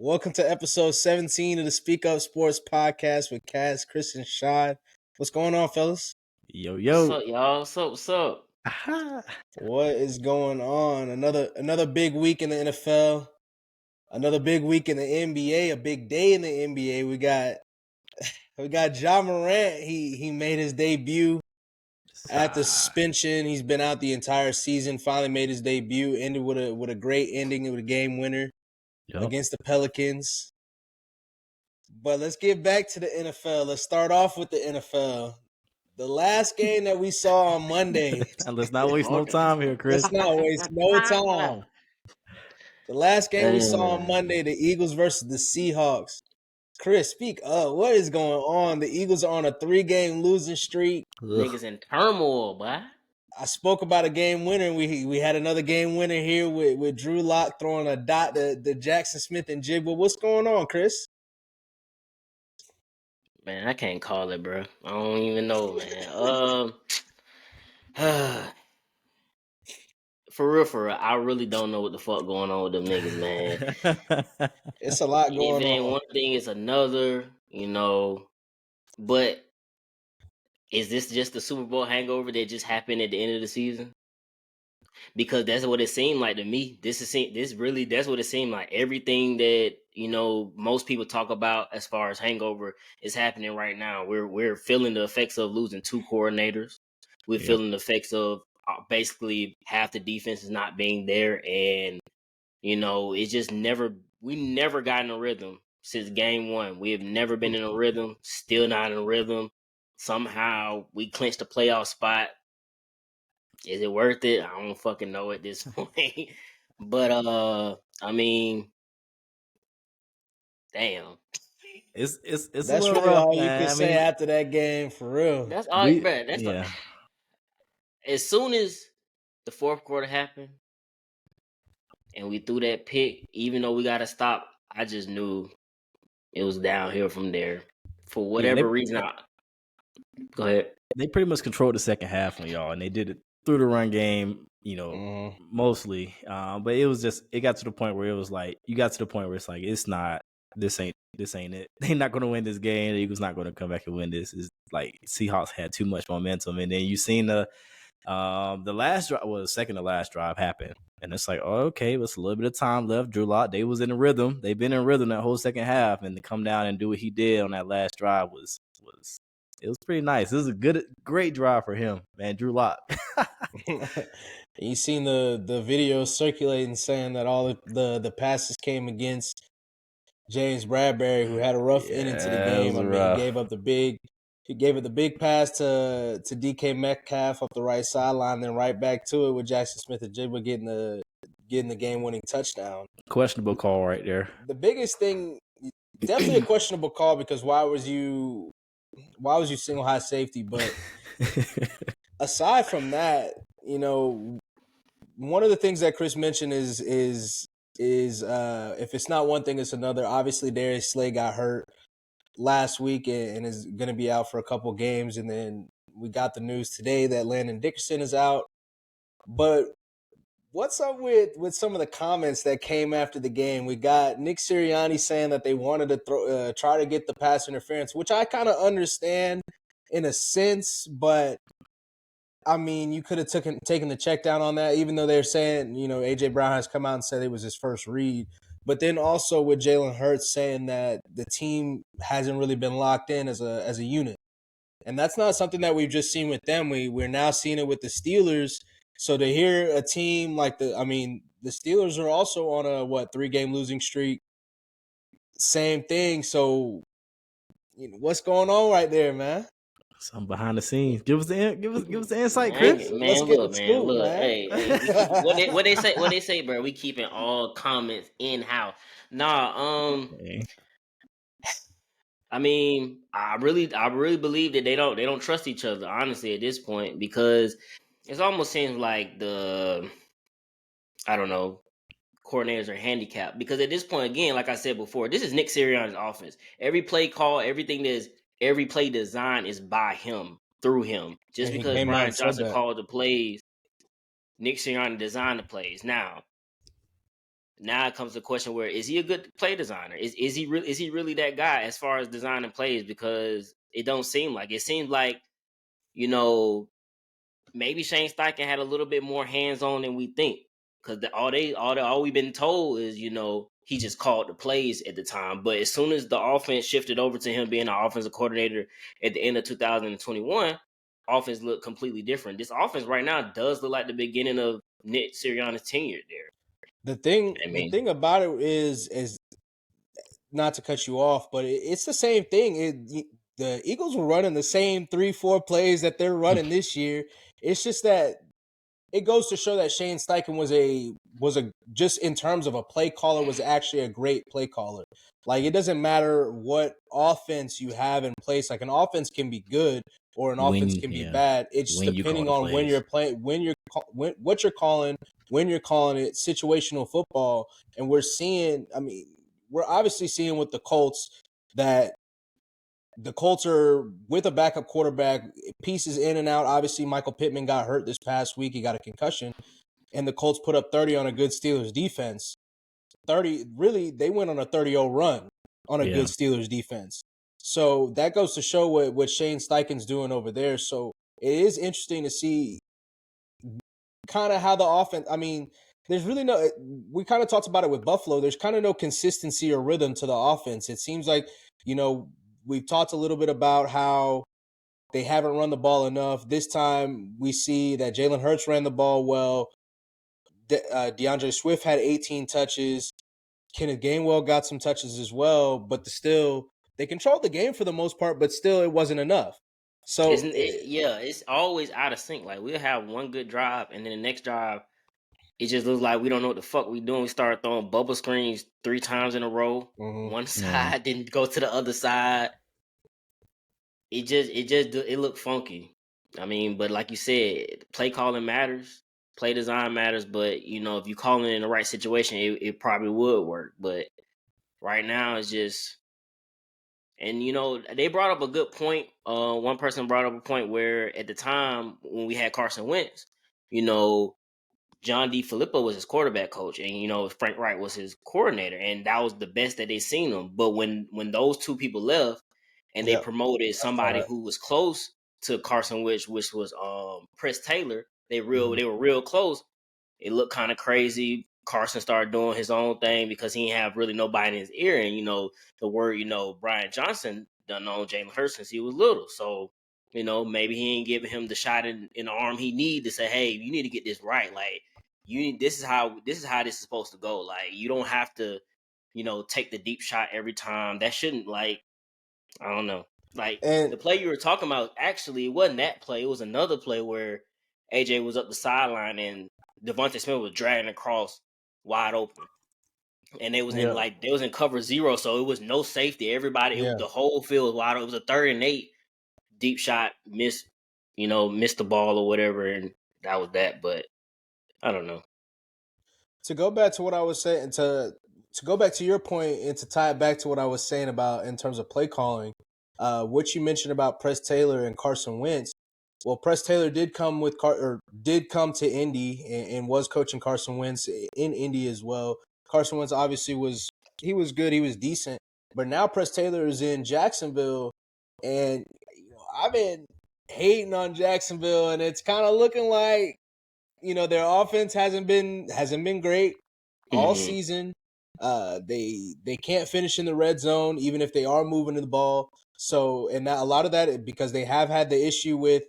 Welcome to episode 17 of the Speak Up Sports Podcast with Cass, Chris, and Sean. What's going on, fellas? Yo, What's yo. up, y'all? What's up? Aha. What is going on? Another big week in the NFL. Another big week in the NBA. A big day in the NBA. We got Ja Morant. He made his debut after suspension. He's been out the entire season. Finally made his debut. Ended with a great ending with a game winner against the Pelicans. But let's get back to the NFL. Let's start off with the NFL. The last game that we saw on Monday. Let's not waste no time here, Chris. Let's not waste no time. The last game we saw on Monday, the Eagles versus the Seahawks. Chris, speak up. What is going on? The Eagles are on a 3-game losing streak. Niggas in turmoil, boy. I spoke about a game winner, and we had another game winner here with Drew Lock throwing a dot to Jackson Smith and Jigba. What's going on, Chris? Man, I can't call it, bro. I don't even know, man. For real, I really don't know what the fuck going on with them niggas, man. It's a lot going on. If it ain't one thing, it's another, But is this just the Super Bowl hangover that just happened at the end of the season? Because that's what it seemed like to me. That's what it seemed like. Everything that most people talk about as far as hangover is happening right now. We're feeling the effects of losing 2 coordinators. We're feeling the effects of basically half the defense is not being there, and it's just we never got in a rhythm since game 1. We have never been in a rhythm. Still not in a rhythm. Somehow we clinched a playoff spot. Is it worth it? I don't fucking know at this point. But I mean, damn. It's That's a little really rough, all man. you can say after that game, for real. That's all, man. That's as soon as the fourth quarter happened and we threw that pick, even though we got to stop, I just knew it was downhill from there. For whatever reason, go ahead. They pretty much controlled the second half on y'all, and they did it through the run game, mostly. But it got to the point where it was like, it's like, it's not, this ain't it. They're not going to win this game. The Eagles not going to come back and win this. It's like Seahawks had too much momentum, and then you seen the last drive, the second to last drive happened, and it's like, oh, okay, it's a little bit of time left. Drew Lock, they was in a rhythm. They've been in rhythm that whole second half, and to come down and do what he did on that last drive was pretty nice. This is a great drive for him, man. Drew Lock. You seen the video circulating saying that all the passes came against James Bradbury, who had a rough ending to the game. I mean, he gave it the big pass to DK Metcalf up the right sideline, then right back to it with Jackson Smith and Jigba getting the game-winning touchdown. Questionable call right there. The biggest thing, definitely a questionable call, because why was you single high safety? But aside from that, one of the things that Chris mentioned is if it's not one thing, it's another. Obviously, Darius Slay got hurt last week and is going to be out for a couple games, and then we got the news today that Landon Dickerson is out. But what's up with some of the comments that came after the game? We got Nick Sirianni saying that they wanted to try to get the pass interference, which I kind of understand in a sense, but I mean, you could have taken the check down on that, even though they're saying, A.J. Brown has come out and said it was his first read. But then also with Jalen Hurts saying that the team hasn't really been locked in as a unit. And that's not something that we've just seen with them. We're now seeing it with the Steelers. So to hear a team like the Steelers are also on a 3-game losing streak. Same thing. So what's going on right there, man? Some behind the scenes. Give us the insight, Chris. Look. Hey, what they say, bro? We keeping all comments in house. Okay. I mean, I really believe that they don't trust each other, honestly, at this point, because it almost seems like coordinators are handicapped, because at this point, again, like I said before, this is Nick Sirianni's offense. Every play call, every play design is by him, through him. Just because Brian Johnson called the plays, Nick Sirianni designed the plays. Now, now it comes to the question where is he a good play designer? Is he really that guy as far as designing plays? Because it don't seem like it seems like, you know, maybe Shane Steichen had a little bit more hands on than we think. Because all we've been told is, you know, he just called the plays at the time. But as soon as the offense shifted over to him being an offensive coordinator at the end of 2021, offense looked completely different. This offense right now does look like the beginning of Nick Sirianni's tenure there. The thing about it is not to cut you off, but it's the same thing. The Eagles were running the same 3-4 plays that they're running this year. It's just that it goes to show that Shane Steichen was a just in terms of a play caller, was actually a great play caller. Like, it doesn't matter what offense you have in place. Like, an offense can be good or an offense can be bad. It's just depending on when you're playing, what you're calling, when you're calling it. Situational football, and we're obviously seeing with the Colts that the Colts are with a backup quarterback, pieces in and out. Obviously, Michael Pittman got hurt this past week. He got a concussion. And the Colts put up 30 on a good Steelers defense. 30, really, they went on a 30-0 run on a good Steelers defense. So that goes to show what Shane Steichen's doing over there. So it is interesting to see kind of how the offense, there's really we kind of talked about it with Buffalo. There's kind of no consistency or rhythm to the offense. It seems like, we've talked a little bit about how they haven't run the ball enough. This time we see that Jalen Hurts ran the ball well. DeAndre Swift had 18 touches. Kenneth Gainwell got some touches as well, but they controlled the game for the most part, but still it wasn't enough. So it's always out of sync. Like, we'll have one good drive, and then the next drive, it just looks like we don't know what the fuck we doing. We started throwing bubble screens 3 times in a row. Mm-hmm. One side didn't go to the other side. It looked funky. But like you said, play calling matters, play design matters. But if you call it in the right situation, it probably would work. But right now, it's just, and they brought up a good point. One person brought up a point where at the time when we had Carson Wentz, John D. Filippo was his quarterback coach, and Frank Wright was his coordinator, and that was the best that they seen him. But when those two people left, and they promoted somebody who was close to Carson Wentz, which was Press Taylor, they were real close. It looked kind of crazy. Carson started doing his own thing because he didn't have really nobody in his ear, and the word Brian Johnson done known Jalen Hurts since he was little, so. Maybe he ain't giving him the shot in the arm he need to say, hey, you need to get this right. Like, this is how this is supposed to go. Like, you don't have to, take the deep shot every time. That shouldn't, like, I don't know. Like, the play you were talking about, actually, it wasn't that play. It was another play where AJ was up the sideline and Devontae Smith was dragging across wide open. And they was in cover 0, so it was no safety. Everybody, the whole field was wide open. It was a 3rd and 8. Deep shot, missed the ball or whatever, and that was that. But I don't know. To go back to what I was saying, to go back to your point and to tie it back to what I was saying about in terms of play calling, what you mentioned about Press Taylor and Carson Wentz. Well, Press Taylor did come to Indy and was coaching Carson Wentz in Indy as well. Carson Wentz obviously was good, he was decent, but now Press Taylor is in Jacksonville, and I've been hating on Jacksonville, and it's kind of looking like their offense hasn't been great all season. They can't finish in the red zone even if they are moving the ball. So, and a lot of that because they have had the issue with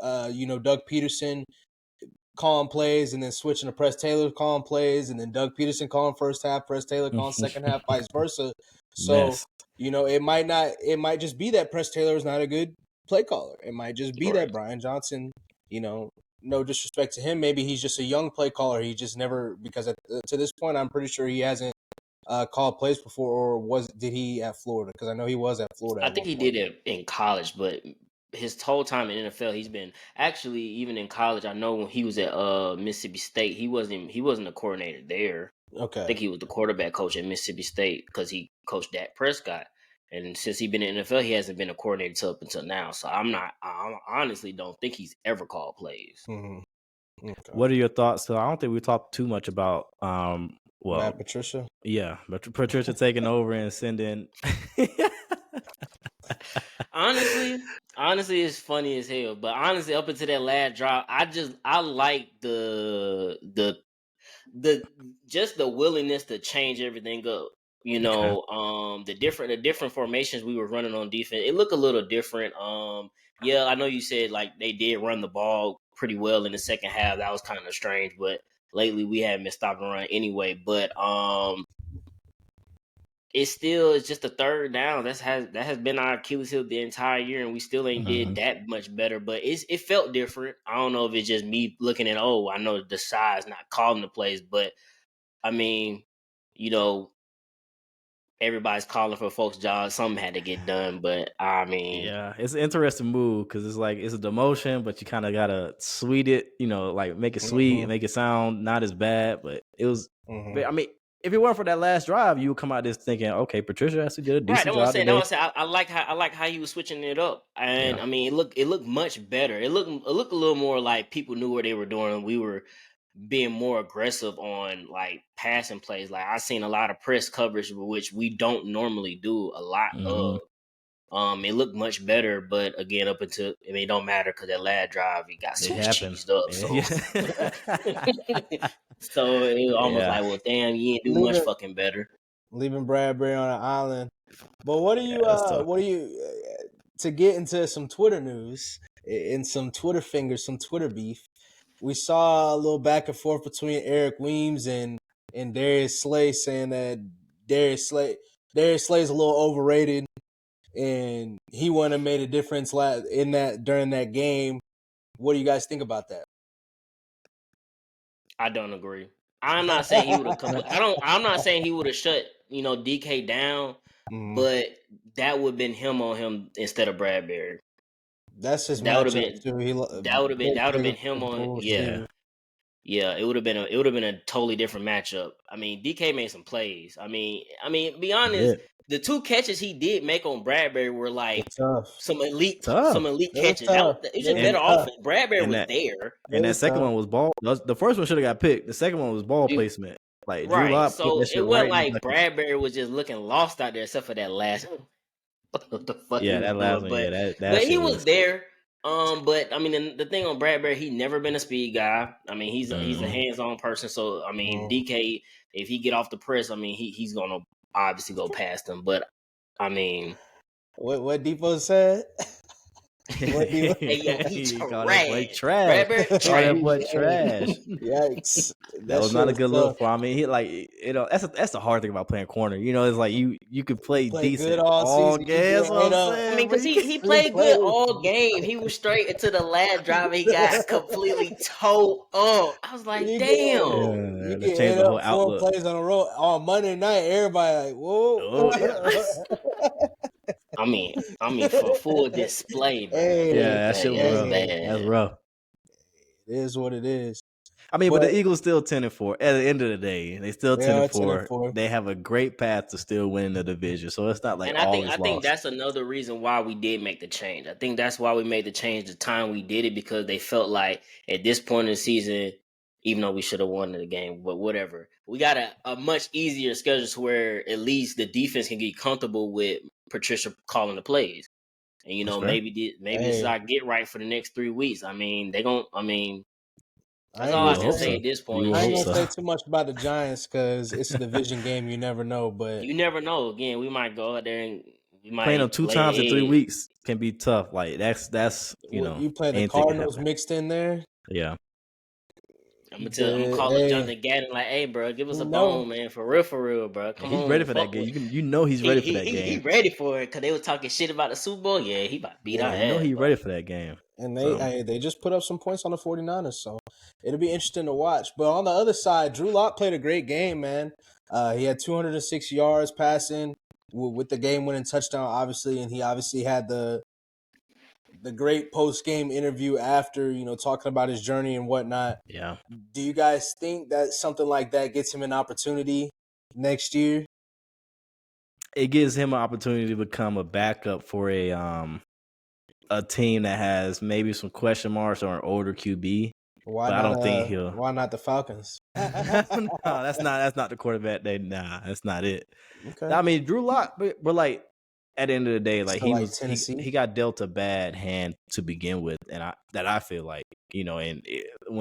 Doug Peterson calling plays and then switching to Press Taylor calling plays, and then Doug Peterson calling first half, Press Taylor calling second half, vice versa. So, it might just be that Press Taylor is not a good play caller. It might just be that Brian Johnson, no disrespect to him, maybe he's just a young play caller. He just never, because to this point, I'm pretty sure he hasn't called plays before, or did he at Florida? Because I know he was at Florida. I think he did it in college, but his whole time in NFL, he's been actually even in college. I know when he was at Mississippi State, he wasn't a coordinator there. Okay, I think he was the quarterback coach at Mississippi State because he coached Dak Prescott. And since he's been in the NFL, he hasn't been a coordinator up until now. So I honestly don't think he's ever called plays. Mm-hmm. Okay. What are your thoughts? So I don't think we talked too much about Well, Matt Patricia. Yeah, but Patricia taking over and sending. Honestly, it's funny as hell. But honestly, up until that last drop, I like the just the willingness to change everything up. The different formations we were running on defense, it looked a little different. Yeah, I know you said like they did run the ball pretty well in the second half. That was kind of strange, but lately we haven't been stopping run anyway. But it's just a third down. That has been our Achilles heel the entire year, and we still ain't did that much better. But it felt different. I don't know if it's just me looking at I know the size not calling the plays, but I mean, everybody's calling for folks' jobs. Something had to get done, but I mean, Yeah, it's an interesting move because it's like it's a demotion, but you kind of gotta sweet it, like make it sweet, make it sound not as bad. But it was, I mean, if it weren't for that last drive, you would come out this thinking, okay, Patricia actually did a decent job today. I like how he was switching it up, and I mean, it looked much better. It looked a little more like people knew what they were doing. We were being more aggressive on like passing plays. Like I seen a lot of press coverage, which we don't normally do a lot of. It looked much better, but again, it don't matter because that last drive he got Swiss cheesed up. So it was almost like, well, damn, you didn't do much fucking better. Leaving Bradbury on an island. But what do you to get into some Twitter news and some Twitter fingers, some Twitter beef? We saw a little back and forth between Eric Weems and Darius Slay saying that Darius Slay is a little overrated and he wouldn't have made a difference during that game. What do you guys think about that? I don't agree. I'm not saying he would have I'm not saying he would have shut, DK down, but that would have been him on him instead of Bradbury. That's his that would have been too. That would have been him on. Yeah, it would have been a totally different matchup. I mean, DK made some plays. I mean, be honest, the two catches he did make on Bradbury were like some elite catches. It was just better offense. Bradbury was there, and that second one was ball. The first one should have got picked. The second one was ball placement. Like Drew Lock so it wasn't like Bradbury was just looking lost out there, except for that last one. What the fuck? Yeah, that last one. But he was there. But I mean, the thing on Bradbury, he never been a speed guy. I mean, he's a hands-on person. So I mean, DK, if he get off the press, I mean, he's gonna obviously go past him. But I mean, what Depot said. Hey, yo, he's trash. Bradbury trash. Yikes! That was not a good look for him. I mean, he that's the hard thing about playing corner. It's like you could play decent all game. I mean, because he played good all game. He was straight into the last drive. He got completely towed up. I was like, damn. You can hit up 4 plays on a row on Monday night. Everybody like, whoa. I mean, for full display, man. That shit was rough. That's rough. It is what it is. I mean, but the Eagles still 10-4. At the end of the day, they still 10-4. They have a great path to still win the division. So it's not like and I think that's another reason why we did make the change. I think that's why we made the change the time we did it, because they felt like at this point in the season, even though we should have won the game, but whatever, we got a much easier schedule to where at least the defense can get comfortable with Patricia calling the plays. And, maybe this is our get right for the next 3 weeks. I mean, that's all I can say at this point. I ain't going to say too much about the Giants because it's a division game. You never know. But you never know. Again, we might go out there and we might playing them 2 times in 3 weeks can be tough. Like that's you play the Cardinals mixed in there. Yeah. I'm calling Jonathan Gannon like, hey, bro, give us a bone, man, for real, bro. Come on, he's ready for that game. He's ready for that game. He's ready for it because they were talking shit about the Super Bowl. Yeah, he about to beat our ass. He's ready for that game. And they just put up some points on the 49ers, so it'll be interesting to watch. But on the other side, Drew Lock played a great game, man. He had 206 yards passing with the game-winning touchdown, obviously, and he obviously had the great post-game interview after, talking about his journey and whatnot. Yeah. Do you guys think that something like that gets him an opportunity next year? It gives him an opportunity to become a backup for a team that has maybe some question marks or an older QB. Why but I not? don't think he'll. Why not the Falcons? No, that's not the quarterback. That's not it. Okay. I mean, Drew Lock, but like at the end of the day, like So like Tennessee. he got dealt a bad hand to begin with, and I feel like when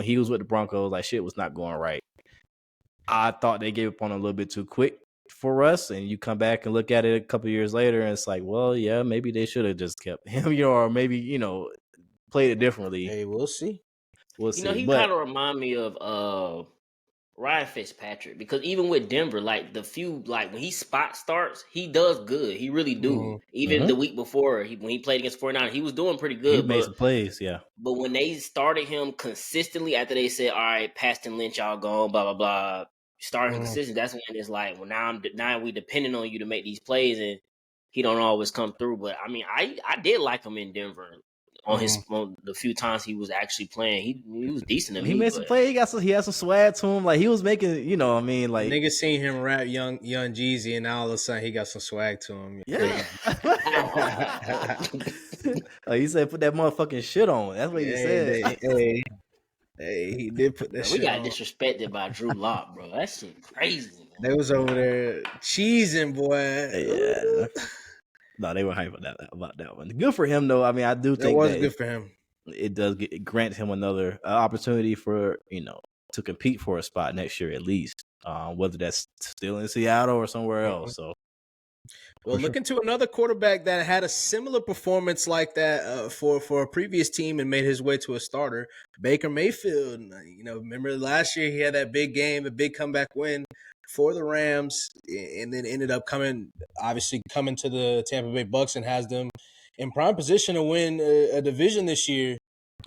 he was with the Broncos, like shit was not going right. I thought they gave up on him a little bit too quick for us, and you come back and look at it a couple years later, and it's like, well, yeah, maybe they should have just kept him, or maybe played it differently. Hey, we'll see. We'll see. He But kind of remind me of Ryan Fitzpatrick, because even with Denver, like when he spot starts, he does good. He really do. Even the week before, when he played against 49, he was doing pretty good. He made some plays, yeah. But when they started him consistently after they said, all right, Paxton Lynch, y'all gone, blah, blah, blah, starting consistent, that's when it's like, well, now we depending on you to make these plays, and he don't always come through. But I mean, I did like him in Denver on the few times he was actually playing. He was decent to me. He made some play. He had some swag to him. Like he was making, like niggas seen him rap young Jeezy, and now all of a sudden he got some swag to him. Yeah. He said, "Put that motherfucking shit on." That's what he said. Hey, he did put that shit on. We got disrespected by Drew Lock, bro. That shit crazy, man. They was over there cheesing, boy. Yeah. No, they were hype about that one. Good for him, though. I mean, I do think it was good for him. It does grant him another opportunity for to compete for a spot next year at least, whether that's still in Seattle or somewhere else. So, well, look into another quarterback that had a similar performance like that for a previous team and made his way to a starter, Baker Mayfield. Remember last year he had that big game, a big comeback win for the Rams, and then ended up coming to the Tampa Bay Bucks and has them in prime position to win a division this year.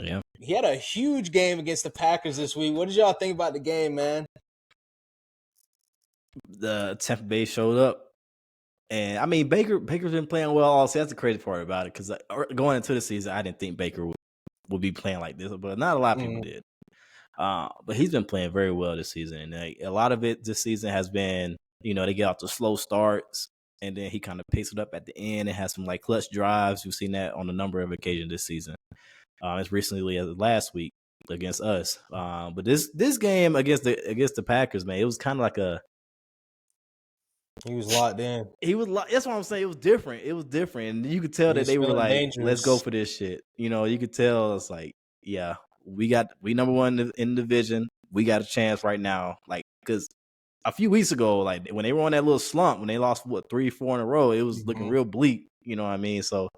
Yeah, he had a huge game against the Packers this week. What did y'all think about the game, man? The Tampa Bay showed up. And I mean, Baker's been playing well all season. That's the crazy part about it, because going into the season, I didn't think Baker would be playing like this, but not a lot of people did. But he's been playing very well this season, and a lot of it this season has been, they get off the slow starts, and then he kind of picks it up at the end and has some like clutch drives. We've seen that on a number of occasions this season. As recently as last week against us, but this game against the Packers, man, it was kind of like he was locked in. That's what I'm saying. It was different. And you could tell that they were like, dangerous. Let's go for this shit. You could tell it's like, yeah, we number one in the division. We got a chance right now. Like, because a few weeks ago, like when they were on that little slump, when they lost 3-4 in a row, it was looking real bleak. You know what I mean? So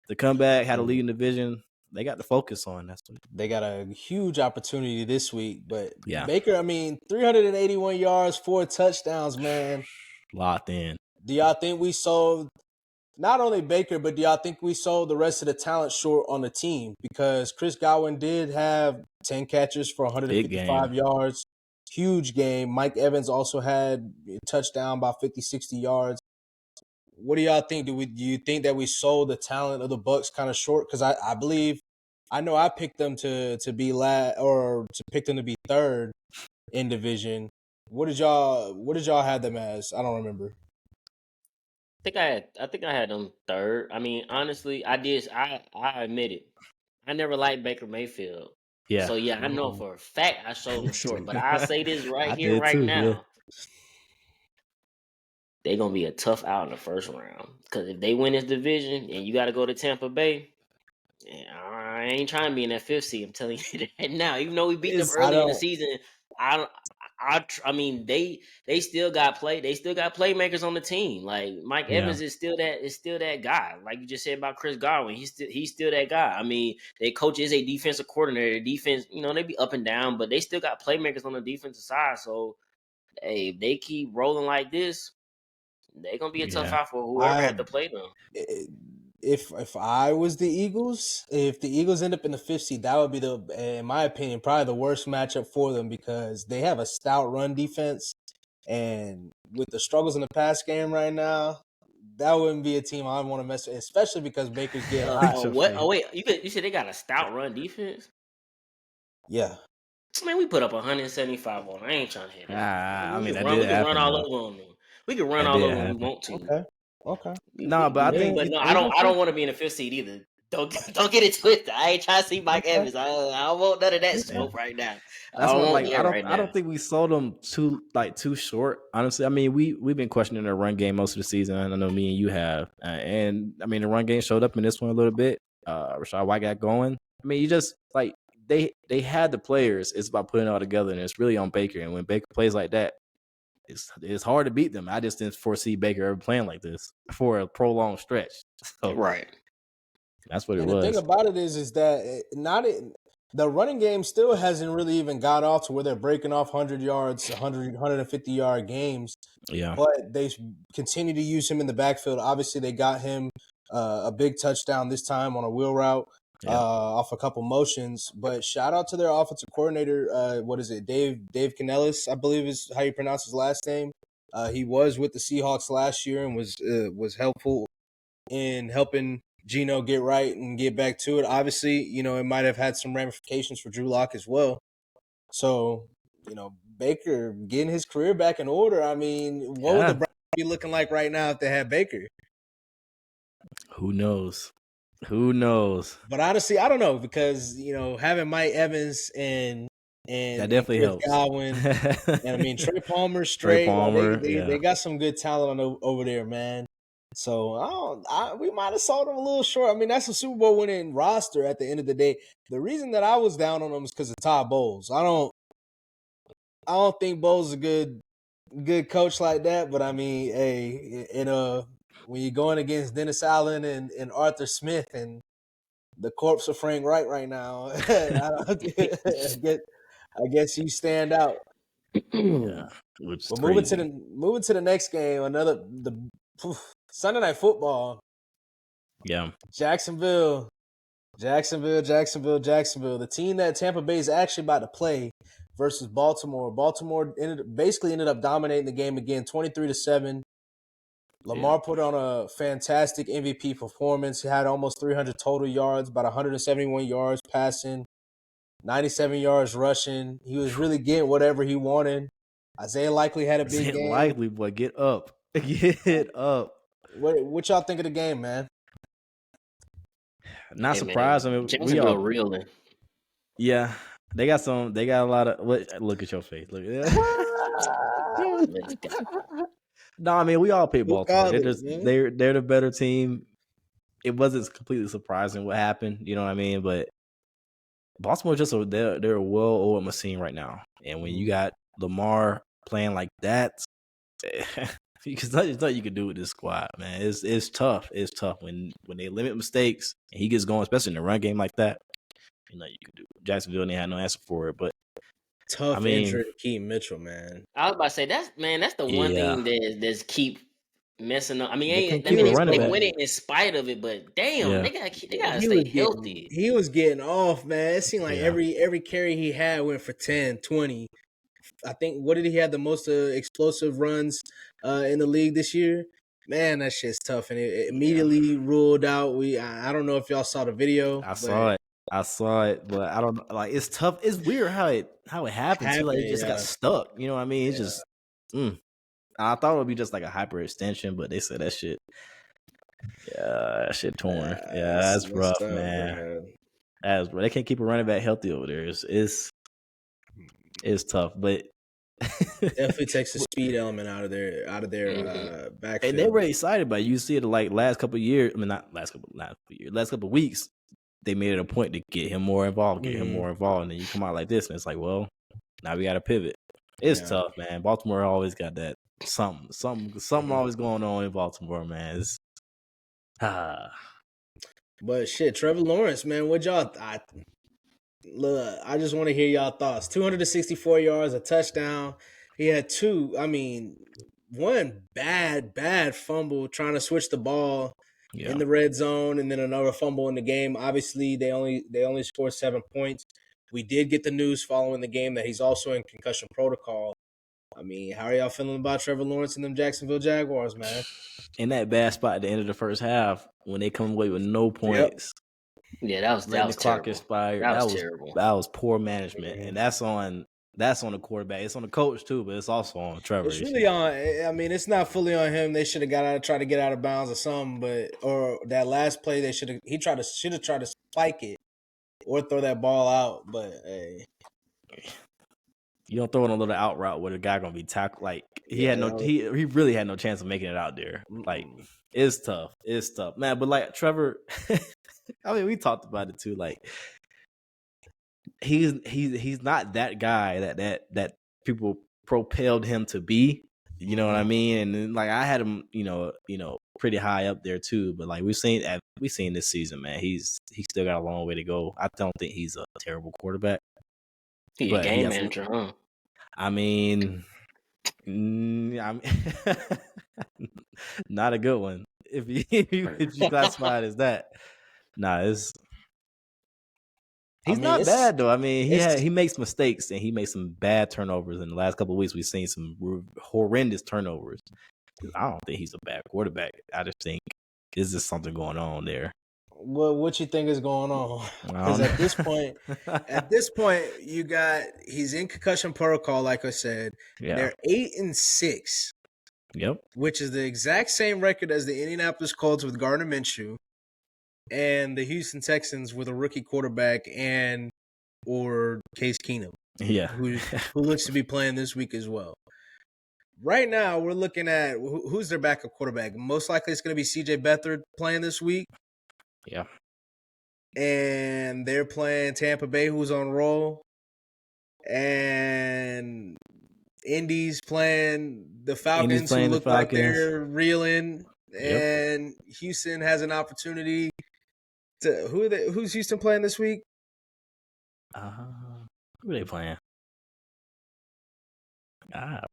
the comeback had a lead in the division. They got the focus on. They got a huge opportunity this week. But yeah, Baker, 381 yards, 4 touchdowns, man. Locked in. Do y'all think we sold not only Baker, but do y'all think we sold the rest of the talent short on the team? Because Chris Godwin did have 10 catches for 155 yards. Huge game. Mike Evans also had a touchdown, about 50, 60 yards. What do y'all think? Do you think that we sold the talent of the Bucks kind of short? Because I believe, I know I picked them to be pick them to be third in division. What did y'all have them as? I don't remember. I think I had them third. I mean, honestly, I admit it. I never liked Baker Mayfield. Yeah. So yeah, I know for a fact I sold them short. But I say this right here, right now. Yeah. They're gonna be a tough out in the first round. Because if they win this division and you gotta go to Tampa Bay, I ain't trying to be in that 5th seed. I'm telling you that now. Even though we beat them early in the season, I mean, they still got playmakers on the team. Like Mike Evans is still that guy. Like you just said about Chris Godwin, he's still that guy. I mean, their coach is a defensive coordinator. Their defense, they be up and down, but they still got playmakers on the defensive side. So, hey, if they keep rolling like this, they're gonna be a tough out for whoever had to play them. If I was the Eagles, if the Eagles end up in the 5th seed, that would be in my opinion, probably the worst matchup for them, because they have a stout run defense, and with the struggles in the pass game right now, that wouldn't be a team I want to mess with, especially because Baker's getting hot. What? Oh wait, you said they got a stout run defense? Yeah. Man, we put up 175 on them. I ain't trying to hit that. We can run all over them. We can run all over them if we want to. Okay. No, but I think. But no, I don't want to be in the 5th seed either. Don't get it twisted. I ain't trying to see Mike Evans. I don't want none of that smoke right now. That's what like right I don't think we sold them too short. Honestly, I mean we've been questioning their run game most of the season. I know me and you have, and I mean the run game showed up in this one a little bit. Rashad White got going. I mean you just like they had the players. It's about putting it all together, and it's really on Baker. And when Baker plays like that, it's hard to beat them. I just didn't foresee Baker ever playing like this for a prolonged stretch. So right. That's what it And was. the thing about it is that the running game still hasn't really even got off to where they're breaking off 100 yards, 150 yard games. Yeah. But they continue to use him in the backfield. Obviously, they got him a big touchdown this time on a wheel route off a couple motions. But shout out to their offensive coordinator. What is it? Dave Canellis, I believe is how you pronounce his last name. He was with the Seahawks last year and was helpful in helping Geno get right and get back to it. Obviously, it might have had some ramifications for Drew Lock as well. So, Baker getting his career back in order. I mean, what would the Browns be looking like right now if they had Baker? Who knows? Who knows? But honestly, I don't know because, having Mike Evans and that definitely Chris helps. Godwin, and I mean Trey Palmer straight. Trey Palmer, they got some good talent over there, man. So we might have sold them a little short. I mean, that's a Super Bowl winning roster at the end of the day. The reason that I was down on them is because of Todd Bowles. I don't think Bowles is a good coach like that. But I mean, hey, when you're going against Dennis Allen and Arthur Smith and the corpse of Frank Wright right now, I guess you stand out. Yeah, which is moving crazy. moving to the next game, Sunday Night Football. Yeah. Jacksonville. The team that Tampa Bay is actually about to play versus Baltimore. Baltimore ended up dominating the game again, 23-7. Lamar put on a fantastic MVP performance. He had almost 300 total yards, about 171 yards passing, 97 yards rushing. He was really getting whatever he wanted. Isaiah Likely had a big game. Likely, boy, get up. Get up. What y'all think of the game, man? Not surprised. I mean, we all reeling. Yeah, they got a lot of. Look at your face. Look. No, I mean we all picked Baltimore. They're the better team. It wasn't completely surprising what happened. You know what I mean? But Baltimore they're a well-oiled machine right now. And when you got Lamar playing like that, there's nothing you can do with this squad, man. It's tough. It's tough when they limit mistakes and he gets going, especially in the run game like that. You can do. Jacksonville didn't have no answer for it, but tough injury to Keaton Mitchell, man. I was about to say that's the one thing that's keep messing up. I mean, they winning in spite of it, but damn, they gotta stay healthy. He was getting off, man. It seemed like every carry he had went for 10, 20. I think what did he have the most explosive runs in the league this year? Man, that shit's tough, and it immediately ruled out. I don't know if y'all saw the video. I saw it, but I don't like. It's tough. It's weird how it happened. Too. Like it just got stuck. You know what I mean? It's just. I thought it would be just like a hyperextension, but they said that shit. Yeah, that shit torn. That's rough, man. That's rough. They can't keep a running back healthy over there. It's tough, but definitely takes the speed element out of their backfield. And they were excited by it. You see it like last couple of years. I mean, not last couple of weeks. They made it a point to get him more involved, and then you come out like this, and it's like, well, now we got to pivot. It's tough, man. Baltimore always got that something always going on in Baltimore, man. But shit, Trevor Lawrence, man, what y'all? Look, I just want to hear y'all thoughts. 264 yards, a touchdown. He had two. I mean, one bad fumble trying to switch the ball in the red zone, and then another fumble in the game. Obviously, they only scored 7 points. We did get the news following the game that he's also in concussion protocol. I mean, how are y'all feeling about Trevor Lawrence and them Jacksonville Jaguars, man? In that bad spot at the end of the first half, when they come away with no points. Yeah, that was the clock expired. That was terrible. That was poor management, and that's on that's on the quarterback. It's on the coach too, but it's also on Trevor. It's really on. I mean, it's not fully on him. They should have tried to get out of bounds or something, or that last play they should have. He should have tried to spike it or throw that ball out. But hey, you don't throw in a little out route where the guy gonna be tackled. Like he really had no chance of making it out there. Like it's tough. It's tough, man. But like Trevor, I mean, we talked about it too. Like he's not that guy that people propelled him to be. You know what I mean? And then, like I had him, pretty high up there too. But like we've seen this season, man, he's still got a long way to go. I don't think he's a terrible quarterback. He's a game manager, huh? I mean, not a good one. If you classify it as that, he's not bad though. I mean, he makes mistakes and he makes some bad turnovers. In the last couple of weeks, we've seen some horrendous turnovers. I don't think he's a bad quarterback. I just think there's just something going on there. Well, what you think is going on? Because at this point, he's in concussion protocol. Like I said, they're 8-6. Yep, which is the exact same record as the Indianapolis Colts with Gardner Minshew, and the Houston Texans with a rookie quarterback or Case Keenum, who looks to be playing this week as well. Right now, we're looking at who's their backup quarterback. Most likely, it's going to be C.J. Beathard playing this week. Yeah. And they're playing Tampa Bay, who's on roll. And Indy's playing the Falcons, who look like they're reeling. Yep. And Houston has an opportunity to who's Houston playing this week? Who are they playing?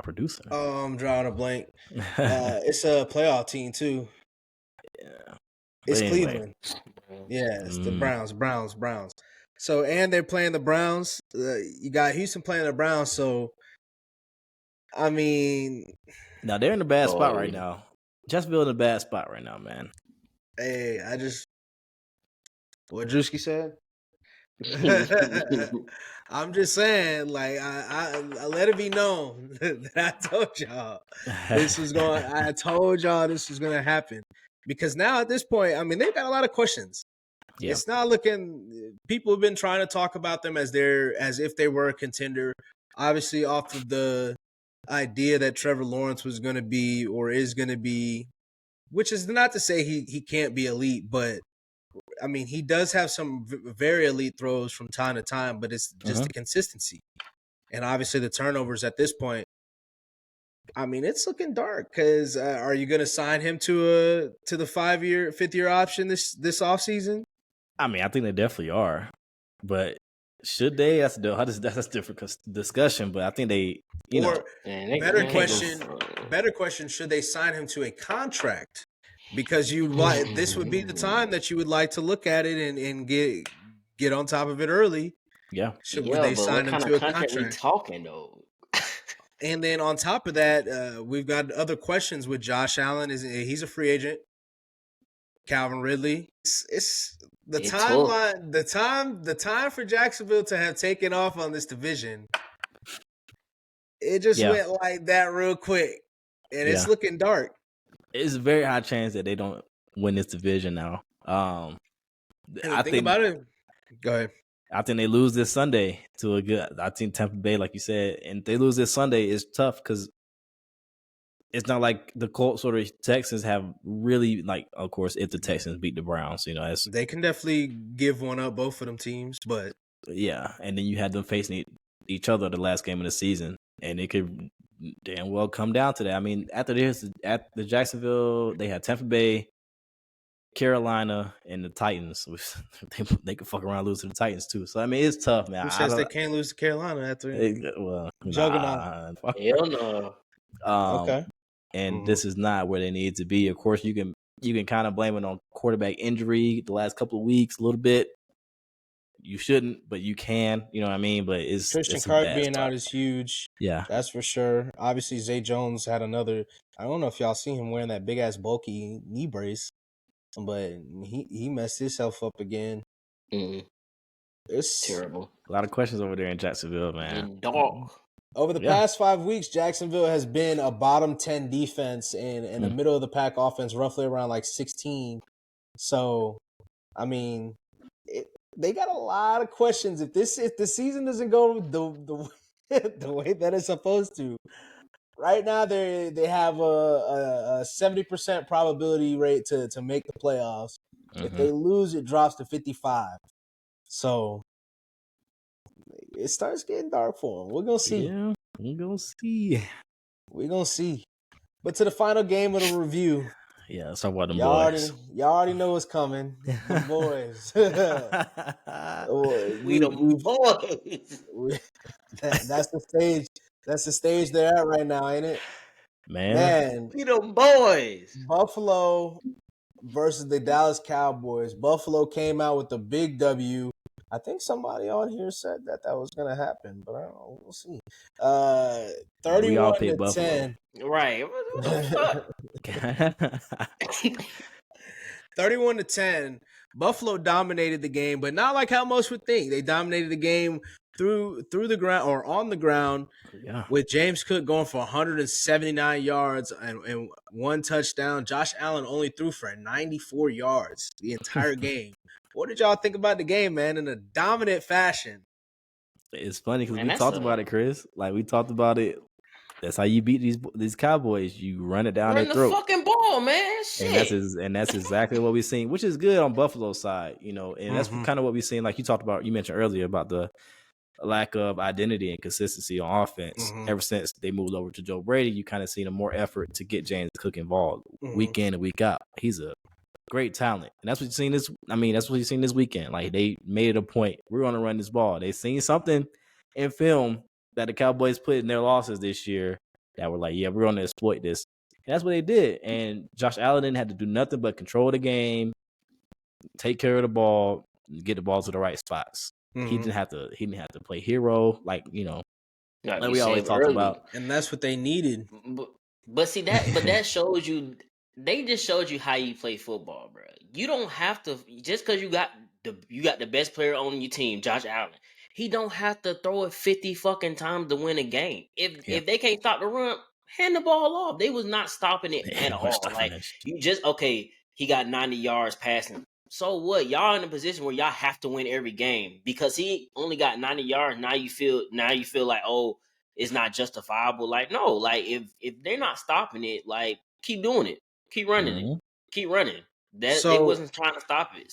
Producer. Oh, I'm drawing a blank. It's a playoff team too. Yeah. It's Cleveland. Yeah, it's the Browns. So, and they're playing the Browns. You got Houston playing the Browns. So, I mean, now they're in a bad spot right now. Jacksonville in a bad spot right now, man. Hey, what Drewski said. I'm just saying, like I let it be known that I told y'all this was going. I told y'all this was going to happen. Because now at this point, I mean, they've got a lot of questions. Yeah. It's not looking. People have been trying to talk about them as if they were a contender. Obviously, off of the idea that Trevor Lawrence was going to be or is going to be, which is not to say he can't be elite, but I mean, he does have some very elite throws from time to time, but it's just the consistency, and obviously the turnovers at this point. I mean, it's looking dark because are you going to sign him to the 5-year option this offseason? I mean, I think they definitely are, but should they? That's a different discussion. But I think they, better question: should they sign him to a contract? Because this would be the time that you would like to look at it and get on top of it early. Yeah, would they sign him to a contract? We talking though. And then on top of that, we've got other questions with Josh Allen. He's a free agent? Calvin Ridley. It's the timeline. The time for Jacksonville to have taken off on this division. It just went like that real quick, and it's looking dark. It's a very high chance that they don't win this division now. I think about it. Go ahead. I think they lose this Sunday to a good. I think Tampa Bay, like you said, and if they lose this Sunday, it's tough because it's not like the Colts or the Texans have really, like, of course, if the Texans beat the Browns, they can definitely give one up, both of them teams, but yeah, and then you had them facing each other the last game of the season, and it could damn well come down to that. I mean, after this, at the Jacksonville, they had Tampa Bay, Carolina, and the Titans. They could fuck around and lose to the Titans too. So I mean, it's tough, man. Who says they can't lose to Carolina after? Juggernaut. Hell no. Okay. And this is not where they need to be. Of course, you can kind of blame it on quarterback injury the last couple of weeks a little bit. You shouldn't, but you can. You know what I mean? But Christian Kirk being out is huge. Yeah, that's for sure. Obviously, Zay Jones had another. I don't know if y'all seen him wearing that big ass bulky knee brace, but he messed himself up again. It's terrible. A lot of questions over there in Jacksonville, man. And dark. Over the past 5 weeks, Jacksonville has been a bottom 10 defense and a middle of the pack offense, roughly around like 16. So, I mean, they got a lot of questions. If the season doesn't go the way that it's supposed to, right now they have a 70% probability rate to make the playoffs. If they lose, it drops to 55. So it starts getting dark for them. We're gonna see. Yeah, we're gonna see. We're gonna see. But to the final game of the review. Yeah, let's talk about them y'all boys. Y'all already know what's coming. Them boys. We them boys. That's the stage. That's the stage they're at right now, ain't it? Man. We them boys. Buffalo versus the Dallas Cowboys. Buffalo came out with a big W. I think somebody on here said that was going to happen, but I don't know. We'll see. 31-10. Right. What the fuck? 31-10. Buffalo dominated the game, but not like how most would think. They dominated the game through the ground or on the ground. Yeah. With James Cook going for 179 yards and 1 touchdown. Josh Allen only threw for 94 yards the entire game. What did y'all think about the game, man, in a dominant fashion? It's funny because we talked about it, Chris. Like, we talked about it. That's how you beat these Cowboys. You run it down their throat. Run the fucking ball, man. Shit. And that's exactly what we've seen, which is good on Buffalo's side, you know. And that's kind of what we've seen. Like you mentioned earlier about the lack of identity and consistency on offense. Ever since they moved over to Joe Brady, you kind of seen a more effort to get James Cook involved week in and week out. He's a great talent, and that's what you've seen this. I mean, that's what you've seen this weekend. Like, they made it a point. We're going to run this ball. They seen something in film that the Cowboys put in their losses this year that were like, yeah, we're going to exploit this. And that's what they did. And Josh Allen didn't have to do nothing but control the game, take care of the ball, get the ball to the right spots. He didn't have to play hero, like, you know, like we always talked about. And that's what they needed. But see that shows you. They just showed you how you play football, bro. You don't have to, just because you got the best player on your team, Josh Allen. He don't have to throw it 50 fucking times to win a game. If they can't stop the run, hand the ball off. They was not stopping it at all. Like, you just, okay, he got 90 yards passing. So what? Y'all in a position where y'all have to win every game because he only got 90 yards. Now you feel like, oh, it's not justifiable. Like, no, like if they're not stopping it, like, keep doing it. Keep running it. Keep running. They wasn't trying to stop it.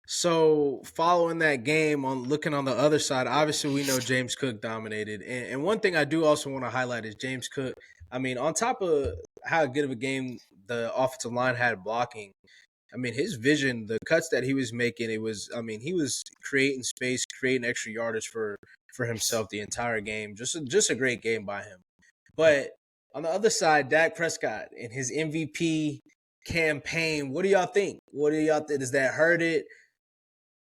So following that game, looking on the other side, obviously we know James Cook dominated. And one thing I do also want to highlight is James Cook. I mean, on top of how good of a game the offensive line had blocking, I mean, his vision, the cuts that he was making, he was creating space, creating extra yardage for himself the entire game. Just a great game by him. But on the other side, Dak Prescott and his MVP campaign, what do y'all think? Does that hurt it?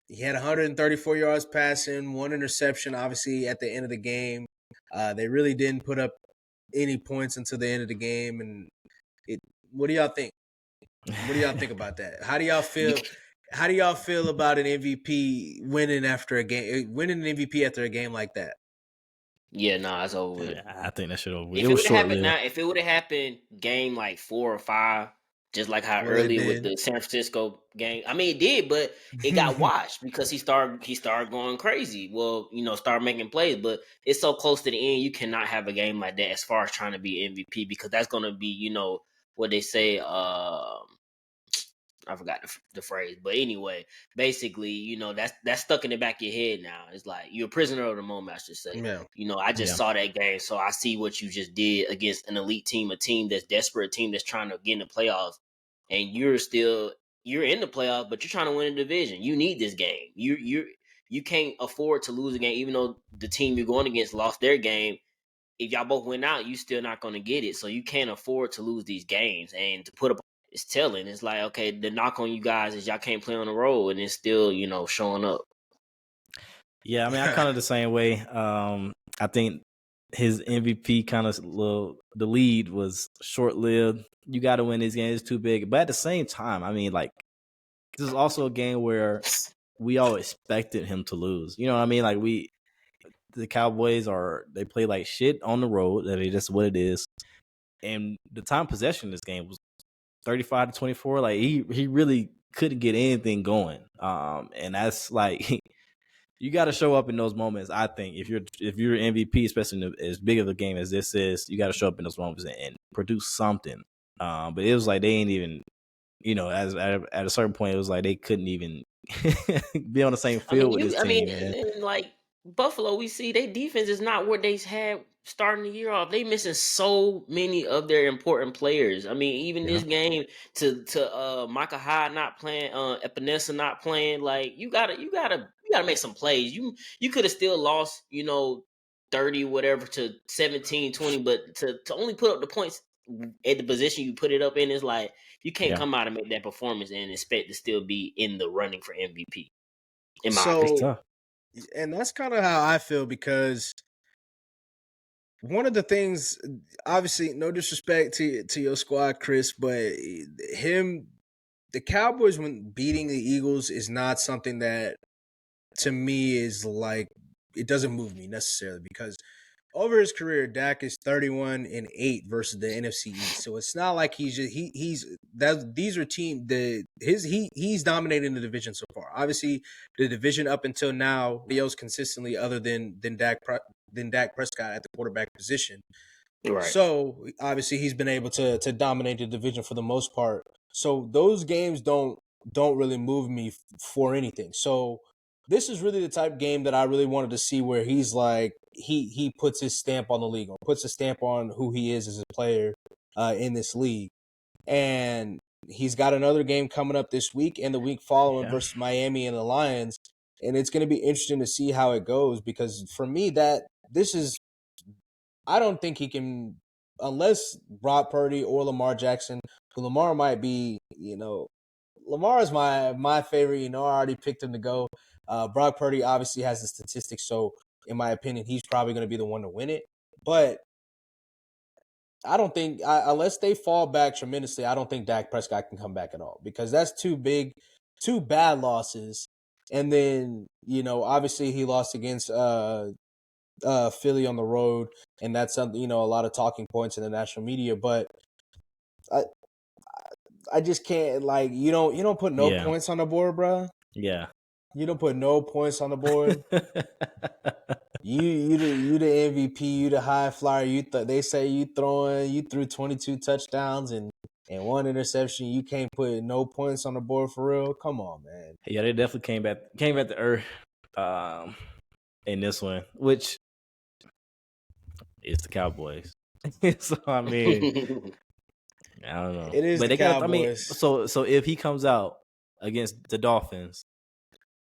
He had 134 yards passing, 1 interception, obviously, at the end of the game. They really didn't put up any points until the end of the game. And what do y'all think? What do y'all think about that? How do y'all feel? How do y'all feel about an MVP winning an MVP after a game like that? Yeah, it's over with. I think that shit over with. If it would have happened game like 4 or 5, just like how earlier with the San Francisco game. I mean, it did, but it got watched because he started going crazy. Well, start making plays, but it's so close to the end, you cannot have a game like that as far as trying to be MVP because that's going to be, what they say. I forgot the phrase, but anyway, basically, that's stuck in the back of your head now. It's like you're a prisoner of the moment, I should say. Yeah. I just saw that game, so I see what you just did against an elite team, a team that's desperate, a team that's trying to get in the playoffs, and you're in the playoffs, but you're trying to win a division. You need this game. You can't afford to lose a game, even though the team you're going against lost their game. If y'all both went out, you still not going to get it. So you can't afford to lose these games, and to put up. It's telling. It's like, okay, the knock on you guys is y'all can't play on the road, and it's still, showing up. Yeah, I mean, I'm kind of the same way. I think his MVP the lead was short-lived. You got to win this game. It's too big. But at the same time, I mean, like, this is also a game where we all expected him to lose. You know what I mean? Like the Cowboys they play like shit on the road. That is just what it is. And the time possession in this game was 35-24. Like he really couldn't get anything going. And that's like you got to show up in those moments. I think if you're MVP, especially in as big of a game as this is, you got to show up in those moments and produce something. But it was like they ain't even, at a certain point, it was like they couldn't even be on the same I mean, field with this team, man. and like Buffalo, we see their defense is not what they had starting the year off. They missing so many of their important players. I mean, even this game to Micah Hyde not playing, Epinesa not playing. Like you gotta make some plays. You could have still lost, 30 whatever to 17-20, but to only put up the points at the position you put it up in is like you can't come out and make that performance and expect to still be in the running for MVP. In my opinion. And that's kind of how I feel, because one of the things, obviously, no disrespect to your squad, Chris, but the Cowboys, when beating the Eagles, is not something that, to me, is like, it doesn't move me necessarily, because over his career, Dak is 31-8 versus the NFC East. So it's not like he's dominating the division so far. Obviously, the division up until now, else consistently other than Dak Prescott at the quarterback position. Right. So obviously he's been able to dominate the division for the most part. So those games don't really move me for anything. So this is really the type of game that I really wanted to see, where he's like he puts his stamp on the league, or puts a stamp on who he is as a player in this league. And he's got another game coming up this week and the week following versus Miami and the Lions. And it's going to be interesting to see how it goes, because for me, I don't think he can, unless Brock Purdy or Lamar Jackson, who Lamar might be, Lamar is my favorite. I already picked him to go. Brock Purdy obviously has the statistics, so in my opinion, he's probably going to be the one to win it. But I don't think, unless they fall back tremendously, I don't think Dak Prescott can come back at all, because that's two bad losses. And then, obviously he lost against Philly on the road, and that's something, a lot of talking points in the national media. But I just can't, like, you don't put no points on the board, bro. Yeah. You don't put no points on the board. you the MVP, you the high flyer. They say you threw 22 touchdowns and one interception. You can't put no points on the board for real. Come on, man. Yeah, they definitely came back to earth in this one, which is the Cowboys. So I mean, I don't know. It is, but the Cowboys. So if he comes out against the Dolphins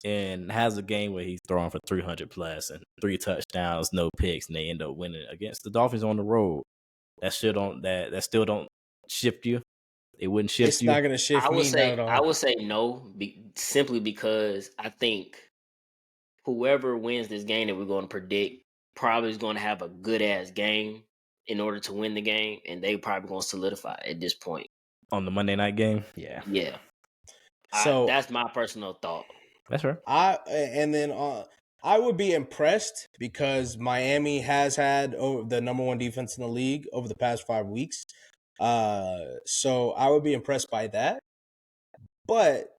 and has a game where he's throwing for 300 plus and 3 touchdowns, no picks, and they end up winning against the Dolphins on the road, that still don't shift you. It wouldn't shift it's you. It's not going to shift me. Not at all. I would say no, simply because I think whoever wins this game that we're going to predict probably is going to have a good ass game in order to win the game, and they probably going to solidify at this point on the Monday night game. Yeah. So that's my personal thought. That's right. I would be impressed, because Miami has had the number 1 defense in the league over the past 5 weeks. So I would be impressed by that. But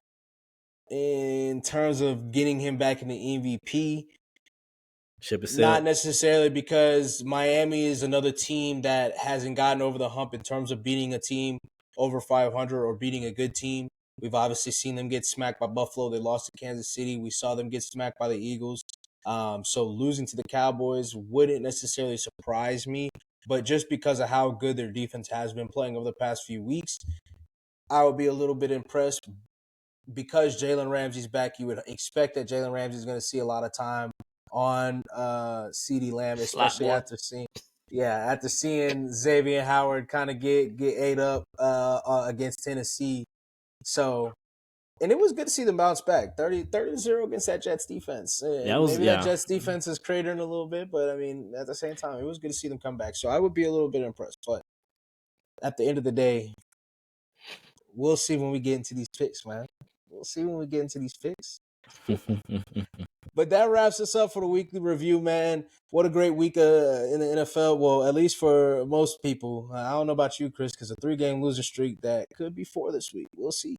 in terms of getting him back in the MVP, not necessarily, because Miami is another team that hasn't gotten over the hump in terms of beating a team over 500 or beating a good team. We've obviously seen them get smacked by Buffalo. They lost to Kansas City. We saw them get smacked by the Eagles. So losing to the Cowboys wouldn't necessarily surprise me. But just because of how good their defense has been playing over the past few weeks, I would be a little bit impressed. Because Jalen Ramsey's back, you would expect that Jalen Ramsey is going to see a lot of time on CeeDee Lamb, especially after seeing Xavier Howard kind of get ate up against Tennessee. So, and it was good to see them bounce back. 30-0 against that Jets defense. That Jets defense is cratering a little bit, but I mean, at the same time, it was good to see them come back. So I would be a little bit impressed. But at the end of the day, we'll see when we get into these picks, man. We'll see when we get into these picks. But that wraps us up for the weekly review, man. What a great week in the NFL. Well, at least for most people. I don't know about you, Chris, because a 3-game losing streak that could be 4 this week. We'll see.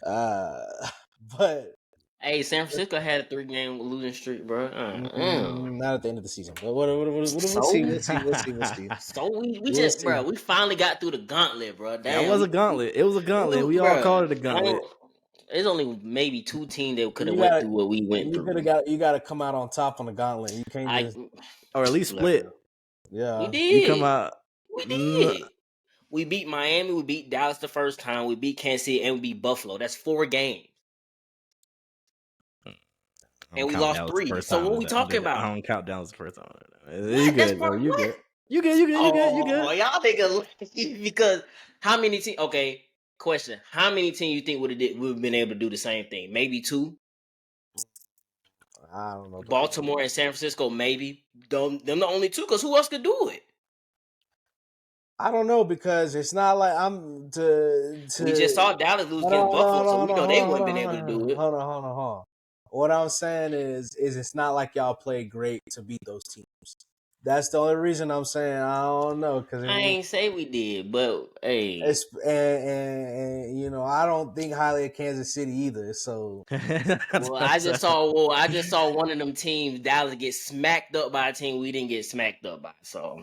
But Hey, San Francisco had a 3-game losing streak, bro. not at the end of the season. But we'll So? see. We'll see. So we We'll just, see. bro, we finally got through the gauntlet, bro. Damn, That was a gauntlet. It was a gauntlet. We all called it a gauntlet. There's only maybe 2 teams that could have went through what we went through. You got to come out on top on the gauntlet. You can't just, or at least split. Yeah, we did. You come out. We did. We beat Miami. We beat Dallas the first time. We beat Kansas City, and we beat Buffalo. That's 4 games. And we lost 3. So what we talking about? I don't count Dallas the first time. You good, bro. You good. You good. Oh, y'all niggas. Because how many teams? Okay, question. How many teams you think would have been able to do the same thing? Maybe 2? I don't know. Baltimore and San Francisco, maybe. Them the only 2, because who else could do it? I don't know, because it's not like I'm to We just saw Dallas lose against Buffalo, so we know they wouldn't been able to do it. Hold on. What I'm saying is it's not like y'all played great to beat those teams. That's the only reason I'm saying I don't know. Because I ain't say we did, but hey, and you know, I don't think highly of Kansas City either. So I just saw one of them teams, Dallas, get smacked up by a team we didn't get smacked up by. So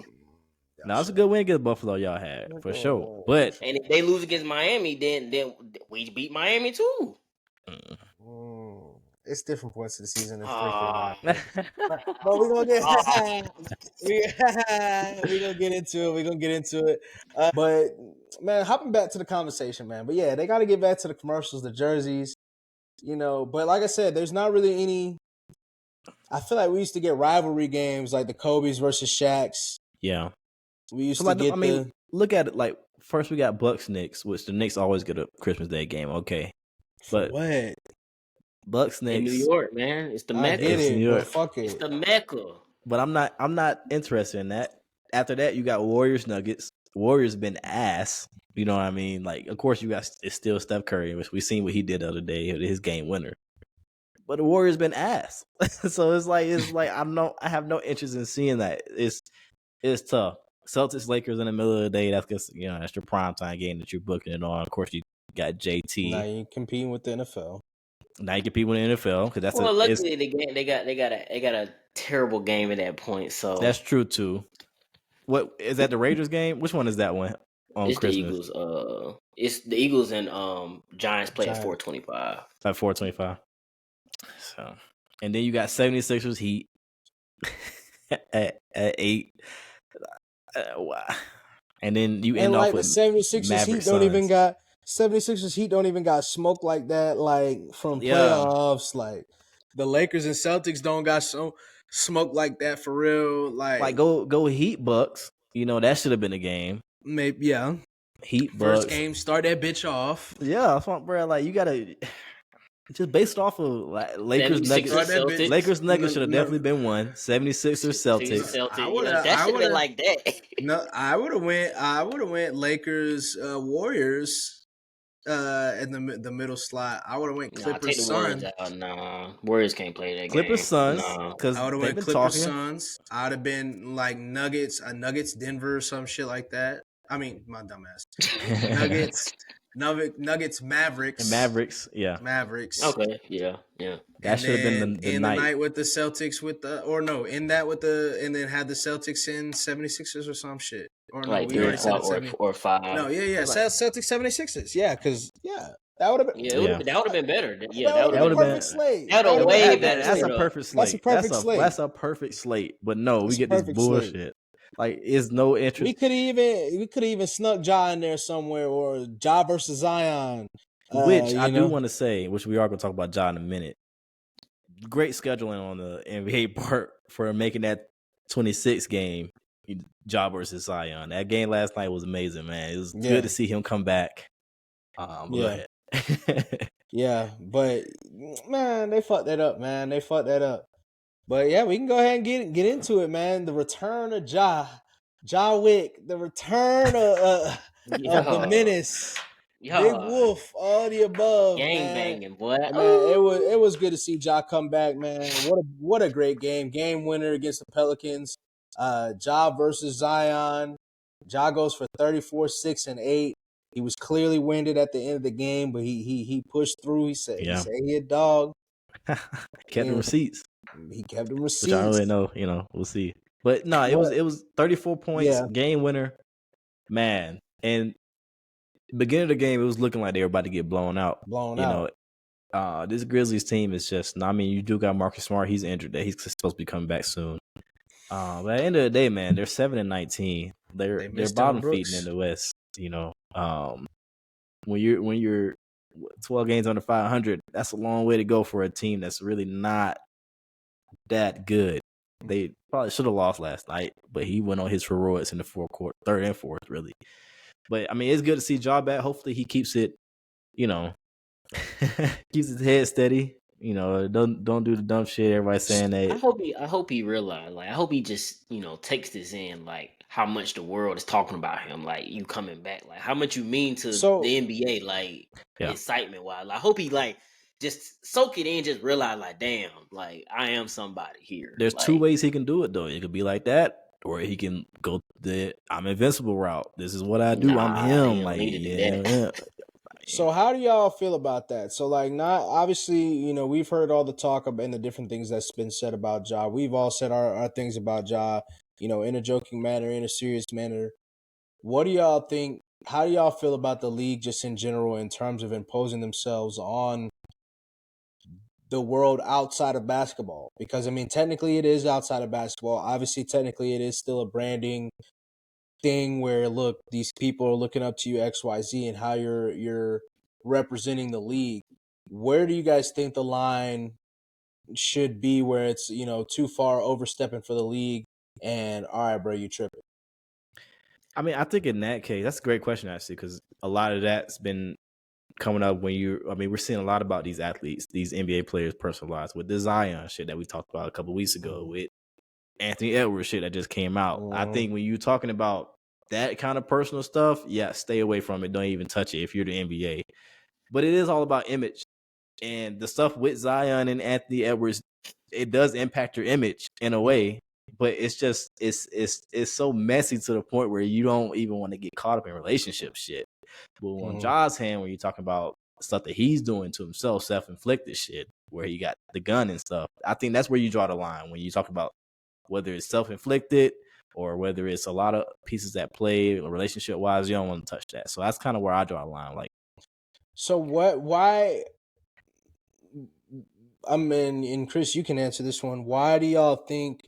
now it's a good win against Buffalo, y'all had for sure. But and if they lose against Miami, then we beat Miami too. It's different points of the season. But we're gonna get into it. But man, hopping back to the conversation, man. But yeah, they got to get back to the commercials, the jerseys, you know. But like I said, there's not really any. I feel like we used to get rivalry games like the Kobe's versus Shaqs. Yeah, we used to get. Look at it. Like first, we got Bucks Knicks, which the Knicks always get a Christmas Day game. Okay, but what? Bucks Knicks in New York, man. It's the Mecca. New York. Fuck it. It's the Mecca. But I'm not interested in that. After that, you got Warriors Nuggets. Warriors been ass. You know what I mean? Like, of course, it's still Steph Curry, which we seen what he did the other day, his game winner. But the Warriors been ass. So it's like I have no interest in seeing that. It's tough. Celtics Lakers in the middle of the day. That's just, you know, that's your primetime game that you're booking it on. Of course, you got JT. Now you competing with the NFL. Now you compete with the NFL because that's luckily they got a terrible game at that point. So that's true too. What is that? The Raiders game? Which one is that one on it's Christmas? The Eagles. It's the Eagles and Giants play at 4:25. At 4:25. So, and then you got 76ers Heat at 8. And then you end off with the 76ers Heat don't even got. 76ers Heat don't even got smoke like that, like from playoffs. Like the Lakers and Celtics don't got so smoke like that for real. Like go Heat Bucks. You know that should have been a game. Maybe Heat Bucks. First game, start that bitch off. Yeah, bro. Like you gotta just based off of like, Lakers Nuggets. Lakers Nuggets should have definitely been one. 76ers Celtics. That should have been like that. No, I would have went Lakers Warriors. In the middle slot, I would have went Clippers Suns. Nah, Warriors can't play that Clippers Suns. Because I would have went Clippers Suns. I would have been like Nuggets Denver or some shit like that. I mean, my dumbass. Nuggets Mavericks. Mavericks. Okay, yeah. That should have been the night with the Celtics and then had the Celtics in 76ers or some shit. Or no, like we already said or 5. No, Celtics 76ers. Yeah, because that would have been. That would have been better. Yeah, that would have been a perfect slate. That would have way better. That's a perfect slate. That's a perfect slate. But no, we get this bullshit. Slate. Like, is no interest. We could even snuck Ja in there somewhere, or Ja versus Zion. Which I do want to say, which we are going to talk about Ja in a minute. Great scheduling on the NBA part for making that 26 game. Ja versus Zion. That game last night was amazing, man. It was good to see him come back. Yeah, but man, they fucked that up, man. But yeah, we can go ahead and get into it, man. The return of Ja Wick, the return of the menace. Big Yeah, Wolf, all the above, gang man. banging, boy. And man, it was good to see Ja come back, man. What a great game winner against the Pelicans. Ja versus Zion. Ja goes for 34, 6, and 8. He was clearly winded at the end of the game, but he pushed through. He said he a dog. Kept the And receipts, he kept them which I don't really receipts. know. We'll see. But no, it was 34 points, Yeah, game winner, man. And beginning of the game, it was looking like they were about to get blown out. blown out. This Grizzlies team is just. I mean, you do got Marcus Smart. He's injured. That he's supposed to be coming back soon. But at the end of the day, man, they're 7-19. They're missed bottom Dylan feeding Brooks. in the West. When you're 12 games under 500, that's a long way to go for a team that's really not that good. They probably should have lost last night, but he went on his heroics in the third and fourth, really. But I mean, it's good to see Ja back. Hopefully, he keeps it, keeps his head steady. Don't do the dumb shit. Everybody's saying I that. hope he realized. Like, I hope he just takes this in. Like, how much the world is talking about him. Like, you coming back. Like, how much you mean to the NBA. Like, Yeah. excitement wise. Like, I hope he just soak it in. Just realize, like, damn, like, I am somebody here. There's like, 2 ways he can do it though. It could be like that, or he can go the I'm invincible route. This is what I do. Nah, I'm he him. don't Like, need to do yeah, that. yeah. So how do y'all feel about that? So like, not obviously, we've heard all the talk about and the different things that's been said about Ja. We've all said our things about Ja, in a joking manner, in a serious manner. What do y'all think? How do y'all feel about the league just in general in terms of imposing themselves on the world outside of basketball? Because I mean, technically it is outside of basketball. Obviously, technically it is still a branding thing where look, these people are looking up to you XYZ and how you're representing the league. Where do you guys think the line should be where it's, too far overstepping for the league and all right, bro, you tripping? I mean, I think in that case, that's a great question actually, because a lot of that's been coming up we're seeing a lot about these athletes, these NBA players personalized with the Zion shit that we talked about a couple weeks ago, with Anthony Edwards shit that just came out. I think when you're talking about that kind of personal stuff, yeah, stay away from it. Don't even touch it if you're the NBA. But it is all about image. And the stuff with Zion and Anthony Edwards, it does impact your image in a way, but it's just it's so messy to the point where you don't even want to get caught up in relationship shit. But on Ja's hand, when you're talking about stuff that he's doing to himself, self-inflicted shit, where he got the gun and stuff, I think that's where you draw the line when you talk about whether it's self-inflicted or whether it's a lot of pieces that play relationship-wise. You don't want to touch that. So that's kind of where I draw the line. Like, so why? I mean, and Chris, you can answer this one. Why do y'all think?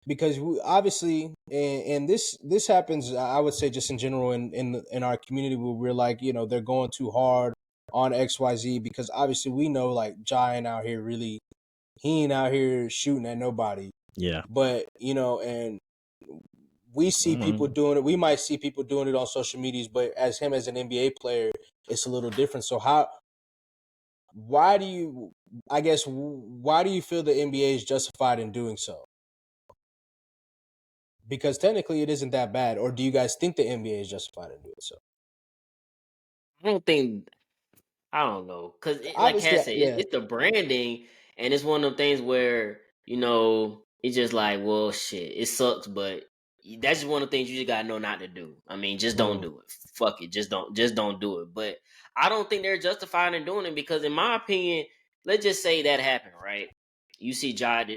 Because obviously, and this happens, I would say, just in general in our community, where we're like, they're going too hard on XYZ, because obviously we know like Ja ain't out here really, he ain't out here shooting at nobody. yeah. But and we see people doing it. We might see people doing it on social medias, but as him as an NBA player, it's a little different. So why do you feel the NBA is justified in doing so? Because technically it isn't that bad. Or do you guys think the NBA is justified in doing so? I don't know, because like Obviously, Cass said, yeah. it's the branding, and it's one of them things where it's just like, well, shit, it sucks, but that's just one of the things you just gotta know not to do. I mean, just don't do it. Fuck it, just don't do it. But I don't think they're justified in doing it, because, in my opinion, let's just say that happened, right? You see Ja at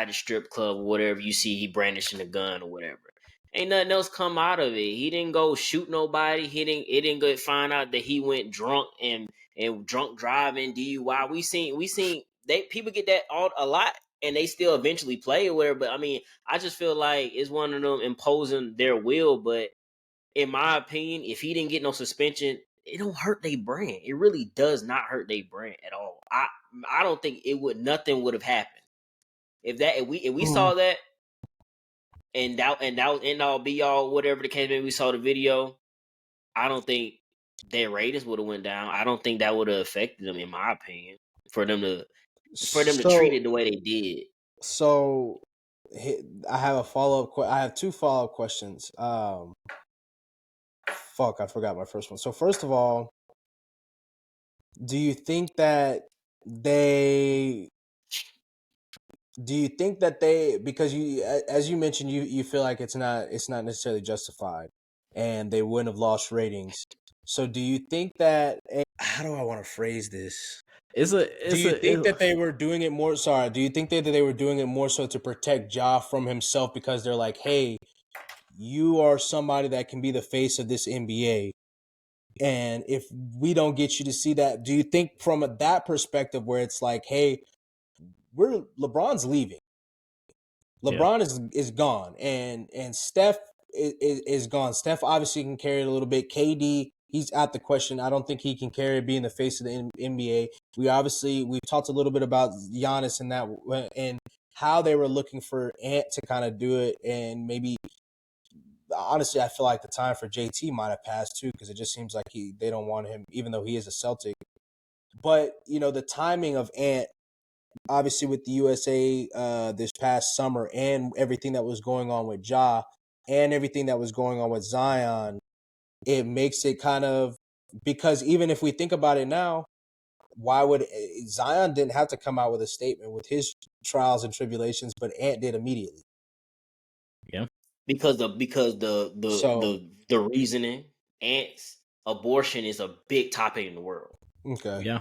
the strip club or whatever. You see he brandishing a gun or whatever. Ain't nothing else come out of it. He didn't go shoot nobody. It didn't go find out that he went drunk and drunk driving, DUI. We seen they people get that all a lot, and they still eventually play or whatever. But I mean, I just feel like it's one of them imposing their will. But in my opinion, if he didn't get no suspension, it don't hurt their brand. It really does not hurt their brand at all. I don't think nothing would have happened if we saw that, and that was end all be all, whatever the case may be. We saw the video. I don't think their ratings would have went down. I don't think that would have affected them, in my opinion, for them to treat it the way they did. So I have a follow-up. I have two follow-up questions. I forgot my first one. So first of all, do you think that they because you, as you mentioned, you feel like it's not necessarily justified and they wouldn't have lost ratings. So do you think that, how do I want to phrase this? Do you think that they were doing it more? Sorry, do you think that they were doing it more so to protect Ja from himself because they're like, hey, you are somebody that can be the face of this NBA, and if we don't get you to see that, do you think from that perspective where it's like, hey, LeBron's leaving, LeBron is gone, and Steph is gone. Steph obviously can carry it a little bit. KD, he's out the question. I don't think he can carry it being the face of the NBA. We've talked a little bit about Giannis and that, and how they were looking for Ant to kind of do it, and maybe honestly, I feel like the time for JT might have passed too, because it just seems like they don't want him, even though he is a Celtic. But the timing of Ant, obviously with the USA this past summer, and everything that was going on with Ja, and everything that was going on with Zion, it makes it kind of, because even if we think about it now, why would Zion didn't have to come out with a statement with his trials and tribulations, but Ant did immediately. Yeah. Because the reasoning, Ant's abortion is a big topic in the world. Okay. Yeah.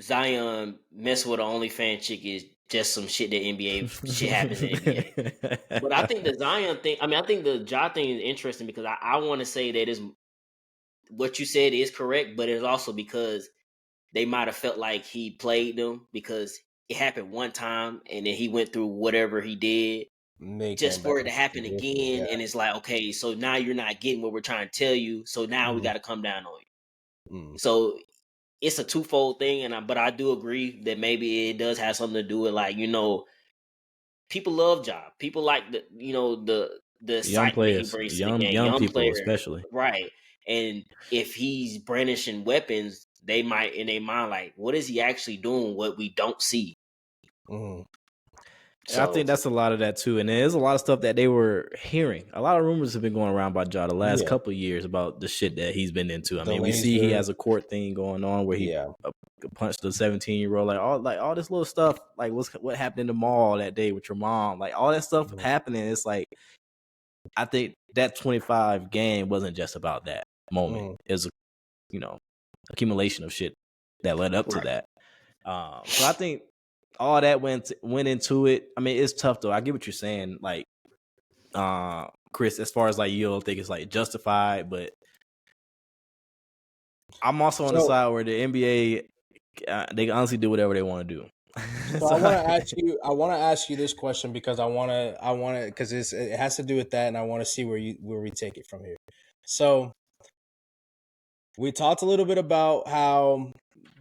Zion mess with an OnlyFans chick is just some shit that NBA shit happens in NBA. But I think the Zion thing, I think the Ja thing is interesting because I want to say that is what you said is correct, but it's also because they might have felt like he played them because it happened one time and then he went through whatever he did just for it to happen again. Yeah. And it's like, okay, so now you're not getting what we're trying to tell you. So now we got to come down on you. So it's a twofold thing. But I do agree that maybe it does have something to do with, like, people love Ja. People like the young excitement he players, brings to the game. young people players, especially. right? And if he's brandishing weapons, they might in their mind like, what is he actually doing? What we don't see. So, I think that's a lot of that too, and there's a lot of stuff that they were hearing. A lot of rumors have been going around about Ja the last couple of years about the shit that he's been into. I mean, we see he has a court thing going on where he punched the 17-year-old, like all this little stuff, like what happened in the mall that day with your mom, like all that stuff happening. It's like, I think that 25 game wasn't just about that moment. It was accumulation of shit that led up to that. So I think all that went into it. I mean, it's tough though. I get what you're saying, like, Chris, as far as like you don't think it's like justified, but I'm also on the side where the NBA they can honestly do whatever they want to do. So I want to ask you this question because I want to because it has to do with that, and I want to see where we take it from here. So we talked a little bit about how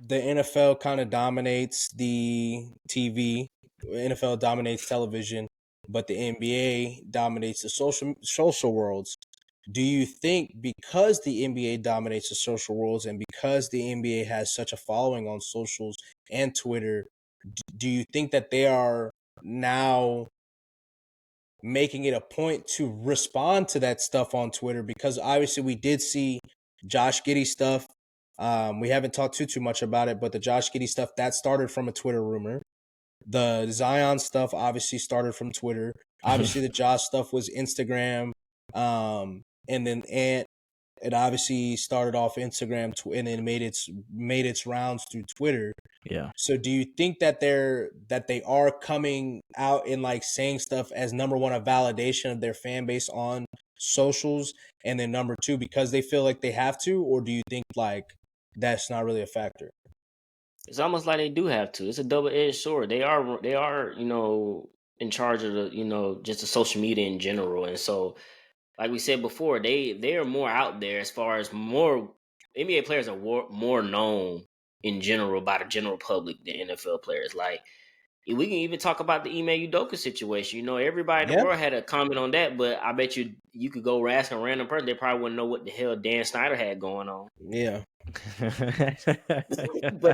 the NFL kind of dominates the TV. NFL dominates television, but the NBA dominates the social worlds. Do you think because the NBA dominates the social worlds and because the NBA has such a following on socials and Twitter, do you think that they are now making it a point to respond to that stuff on Twitter? Because obviously we did see Josh Giddey stuff. We haven't talked too much about it, but the Josh Giddey stuff, that started from a Twitter rumor. The Zion stuff obviously started from Twitter. Obviously the Josh stuff was Instagram. And then Ant, it obviously started off Instagram and then made its rounds through Twitter. Yeah. So do you think that they are coming out and like saying stuff as number one, a validation of their fan base on socials, and then number two, because they feel like they have to, or do you think like that's not really a factor? It's almost like they do have to. It's a double-edged sword. They are, in charge of the, just the social media in general. And so, like we said before, they are more out there as far as more NBA players are more known in general by the general public than NFL players. Like, we can even talk about the Ime Udoka situation. Everybody in the world had a comment on that, but I bet you could go ask a random person, they probably wouldn't know what the hell Dan Snyder had going on. Yeah. But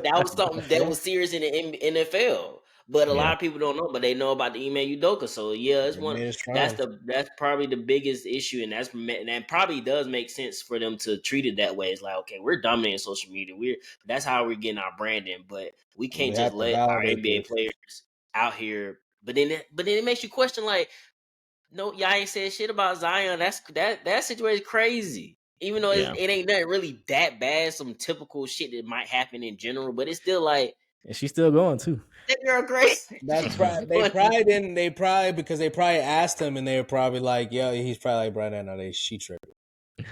that was something that was serious in the NFL. But a Yeah. lot of people don't know, but they know about the Ime Udoka. So yeah, it's They one. made us That's try. that's probably the biggest issue, and that probably does make sense for them to treat it that way. It's like, okay, we're dominating social media. That's how we're getting our branding, but we can't We just have to let our validate NBA this. players out here. But then it makes you question, like, no, y'all ain't said shit about Zion. That situation is crazy. Even though Yeah. it ain't nothing really that bad, some typical shit that might happen in general, but it's still like And she's still going too. that girl crazy. That's She's they going. probably didn't. They probably because they probably asked him, and they were probably like, "Yo, he's probably like, Brian, no, she tripping."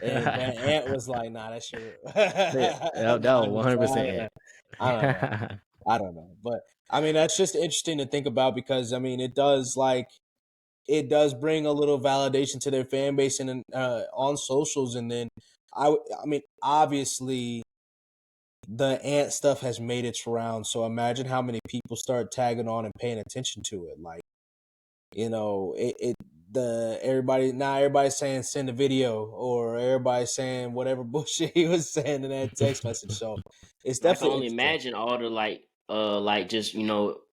And but Ant was like, "Nah, that shit." That Nah, was 100% I it. I don't know. I don't know. But I mean, that's just interesting to think about because I mean, it does bring a little validation to their fan base and on socials. And then I mean, obviously the Ant stuff has made its round. So imagine how many people start tagging on and paying attention to it. Like, everybody's saying send a video or everybody's saying whatever bullshit he was saying in that text message. So it's I can definitely only interesting. imagine all the like just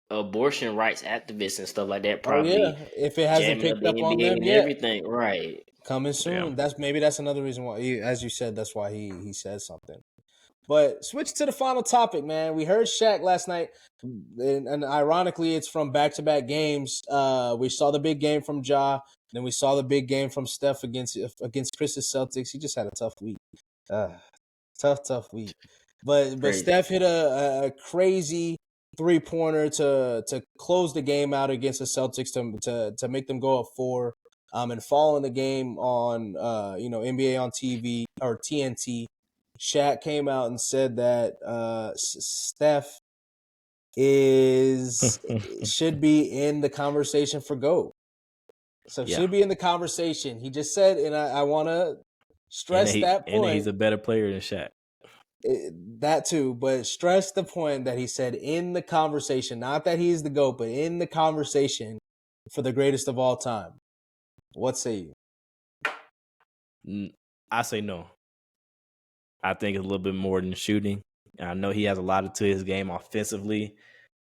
abortion rights activists and stuff like that Oh probably yeah, if it hasn't jamming up picked the up on NBA them and yet, everything, right? coming Yeah. soon. That's another reason why, as you said, that's why he said something. But switch to the final topic, man. We heard Shaq last night, and ironically, it's from back-to-back games. We saw the big game from Ja, then we saw the big game from Steph against Chris's Celtics. He just had a tough week, tough week. But Crazy. Steph hit a crazy 3-pointer to close the game out against the Celtics to make them go up 4. And following the game on NBA on TV or TNT. Shaq came out and said that Steph should be in the conversation for GOAT. So Yeah. should be in the conversation. He just said, and I want to stress that And point. he's a better player than Shaq. That too, but stress the point that he said in the conversation, not that he's the GOAT, but in the conversation for the greatest of all time. What say you? I say no. I think it's a little bit more than shooting. I know he has a lot to his game offensively,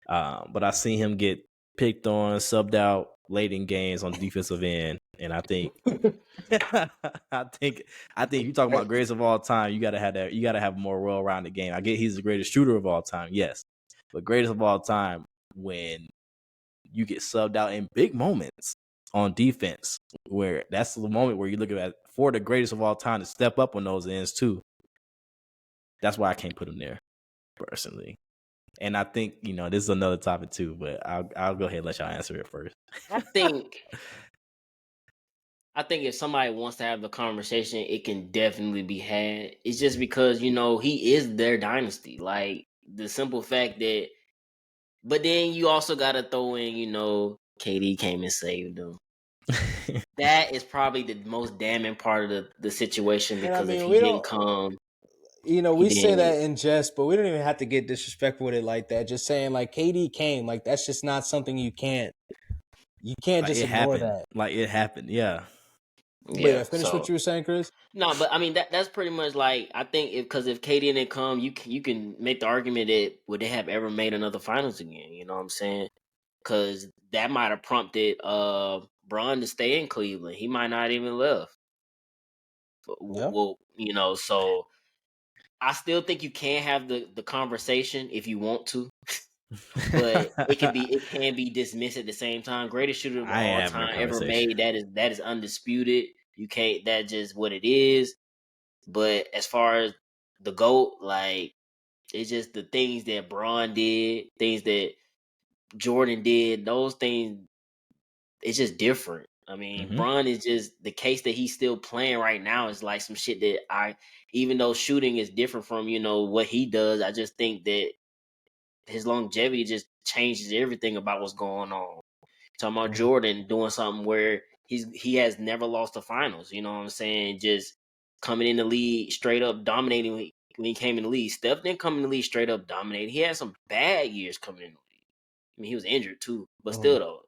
but I seen him get picked on, subbed out late in games on the defensive end, and I think, I think if you're talking about greatest of all time, you gotta have that. You gotta have a more well-rounded game. I get he's the greatest shooter of all time, yes, but greatest of all time when you get subbed out in big moments on defense, where that's the moment where you look at for the greatest of all time to step up on those ends too. That's why I can't put him there personally. And I think, this is another topic too, but I'll go ahead and let y'all answer it first. I think if somebody wants to have the conversation, it can definitely be had. It's just because he is their dynasty. Like the simple fact that, but then you also got to throw in, KD came and saved them. That is probably the most damning part of the situation And I because if mean, he didn't come, he we say didn't. that in jest, but we don't even have to get disrespectful with it like that. Just saying, like, KD came, like that's just not something you can't just it ignore happened. that. Like it happened, yeah. But Yeah. yeah, finish what So you were saying, Chris. no, but I mean that's pretty much like I think if KD didn't come, you can make the argument that would they have ever made another finals again? You know what I'm saying? Because that might have prompted Bron to stay in Cleveland. He might not even left. Yeah. Well, so I still think you can have the conversation if you want to, but it can be dismissed at the same time. Greatest shooter of I ain't all having a time ever conversation. made. That is undisputed. You can't. That's just what it is. But as far as the GOAT, like it's just the things that Braun did, things that Jordan did. Those things, it's just different. I mean, Mm-hmm. Braun is just the case that he's still playing right now is like some shit that even though shooting is different from what he does, I just think that his longevity just changes everything about what's going on. Talking about Jordan doing something where he has never lost the finals. You know what I'm saying? Just coming in the league straight up dominating when he came in the league. Steph didn't come in the league straight up dominating. He had some bad years coming in the league. I mean, he was injured too, but still though,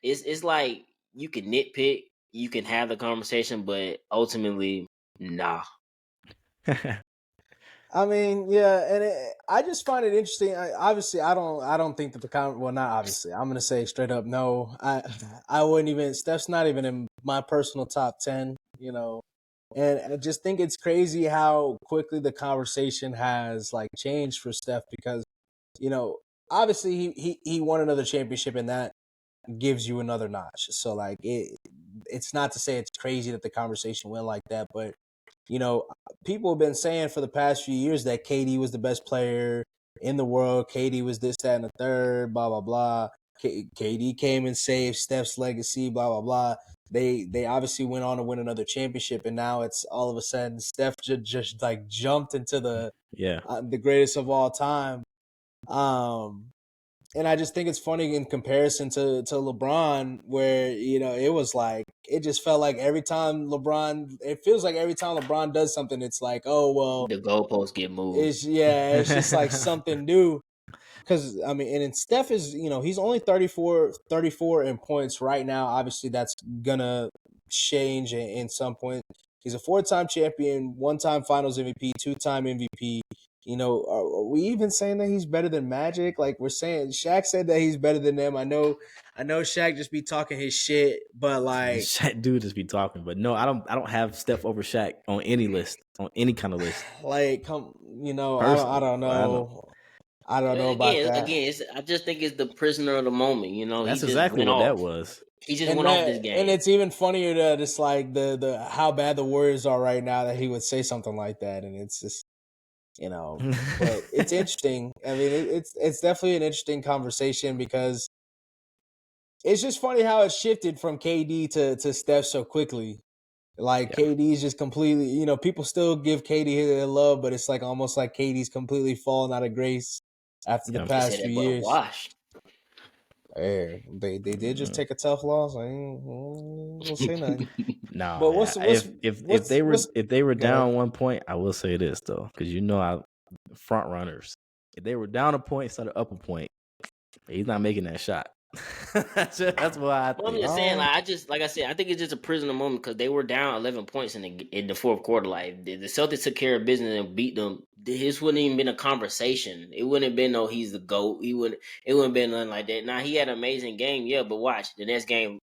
it's like you can nitpick, you can have the conversation, but ultimately, nah. I mean, yeah, and I just find it interesting. Obviously, I don't think that well, not obviously. I'm gonna say straight up, no. I wouldn't even. Steph's not even in my personal top 10. And I just think it's crazy how quickly the conversation has like changed for Steph because, obviously he won another championship and that gives you another notch. So like it's not to say it's crazy that the conversation went like that, but people have been saying for the past few years that KD was the best player in the world. KD was this, that, and the third, blah, blah, blah. KD came and saved Steph's legacy, blah, blah, blah. They obviously went on to win another championship, and now it's all of a sudden Steph just like jumped into the greatest of all time. And I just think it's funny in comparison to LeBron, where it was like it just felt like it feels like every time LeBron does something, it's like, oh well, the goalposts get moved. It's just like something new. Because I mean, and Steph is he's only 34 in points right now. Obviously, that's gonna change in some point. He's a 4-time champion, 1-time Finals MVP, 2-time MVP. Are we even saying that he's better than Magic? Like we're saying, Shaq said that he's better than them. I know Shaq just be talking his shit, but like Shaq do just be talking. But no, I don't have Steph over Shaq on any list, on any kind of list. Like, I don't know. I don't know about that. Again, I just think it's the prisoner of the moment. That's he just exactly went what off. that was. He just went off this game, and it's even funnier that it's like the how bad the Warriors are right now that he would say something like that, and it's just but it's interesting. I mean, it's definitely an interesting conversation because it's just funny how it shifted from KD to Steph so quickly. Like KD's just completely, people still give KD their love, but it's like almost like KD's completely fallen out of grace after the past few years. Wash. Hey, they did just take a tough loss. I ain't gonna say nothing. No, but if they were down 1 point, I will say this though, because front runners. If they were down a point instead of up a point, he's not making that shot. That's why I think. I'm just saying, like I said, I think it's just a prisoner moment because they were down 11 points in the fourth quarter. Like the Celtics took care of business and beat them. This wouldn't even been a conversation. It wouldn't have been he's the GOAT. It wouldn't have been nothing like that. Now he had an amazing game, yeah, but watch the next game.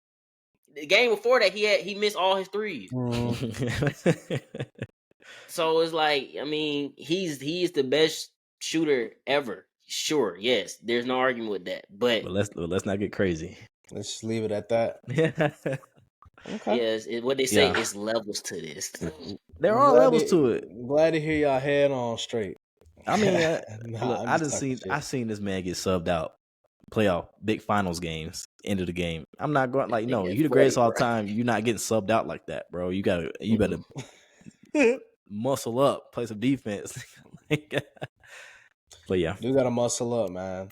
The game before that, he missed all his threes. So it's like, I mean, he is the best shooter ever. Sure, yes, there's no argument with that. But let's not get crazy. Let's just leave it at that. Okay. Yes, what they say is levels to this. There are levels to it. Glad to hear y'all head on straight. I mean, I seen this man get subbed out, playoff big finals games, end of the game. I'm not going like, no, you the greatest all time. You're not getting subbed out like that, bro. You better muscle up, play some defense. But yeah, you gotta muscle up, man.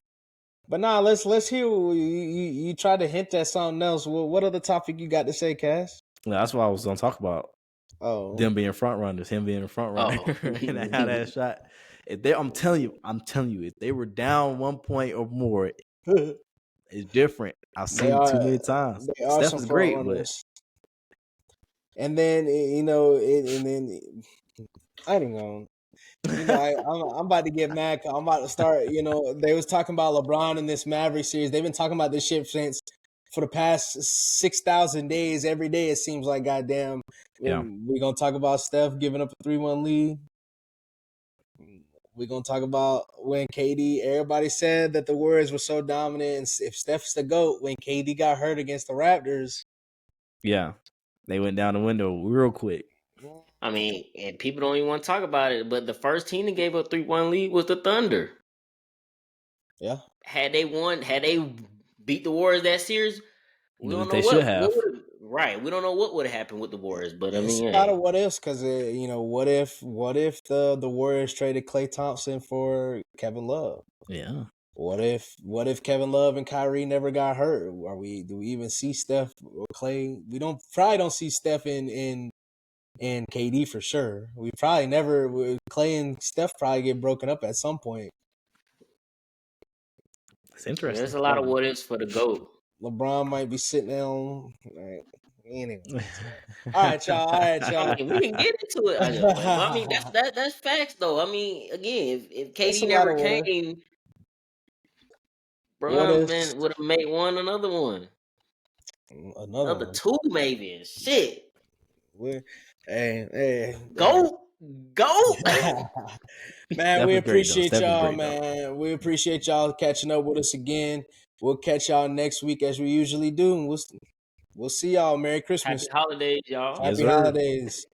But nah, let's hear. You tried to hint at something else. What other topic you got to say, Cass? No, that's what I was gonna talk about. Oh, them being front runners, him being a front runner, and how that shot. I'm telling you, if they were down 1 point or more, it's different. I've seen it too many times. Steph is great, but and then and then I don't know. I'm about to get mad. I'm about to start. They was talking about LeBron in this Maverick series. They've been talking about this shit since for the past 6,000 days. Every day it seems like, goddamn, we're gonna talk about Steph giving up a 3-1 lead. We're gonna talk about when KD. Everybody said that the Warriors were so dominant, and if Steph's the GOAT, when KD got hurt against the Raptors, they went down the window real quick. I mean, and people don't even want to talk about it, but the first team that gave up 3-1 lead was the Thunder. Yeah. Had they beat the Warriors that series, we don't know they should have. Right. We don't know what would have happened with the Warriors, but I mean, it's a lot of what ifs because what if the Warriors traded Klay Thompson for Kevin Love? Yeah. What if Kevin Love and Kyrie never got hurt? Do we even see Steph or Klay? We probably don't see Steph in KD for sure. We probably never. Klay and Steph probably get broken up at some point. It's interesting. There's a lot of what ifs for the GOAT. LeBron might be sitting down. Anyway. All right, y'all. I mean, we can get into it. I mean, that's facts, though. I mean, again, if That's a KD lot never of what came, bro, what if man, would have made another one, another another one. two, maybe. And shit, Hey. go. Man, Steph we is great, though. appreciate Steph is y'all, great, though. man. We appreciate y'all catching up with us again. We'll catch y'all next week as we usually do. We'll see y'all. Merry Christmas. Happy holidays, y'all. Yes, Happy sir. holidays.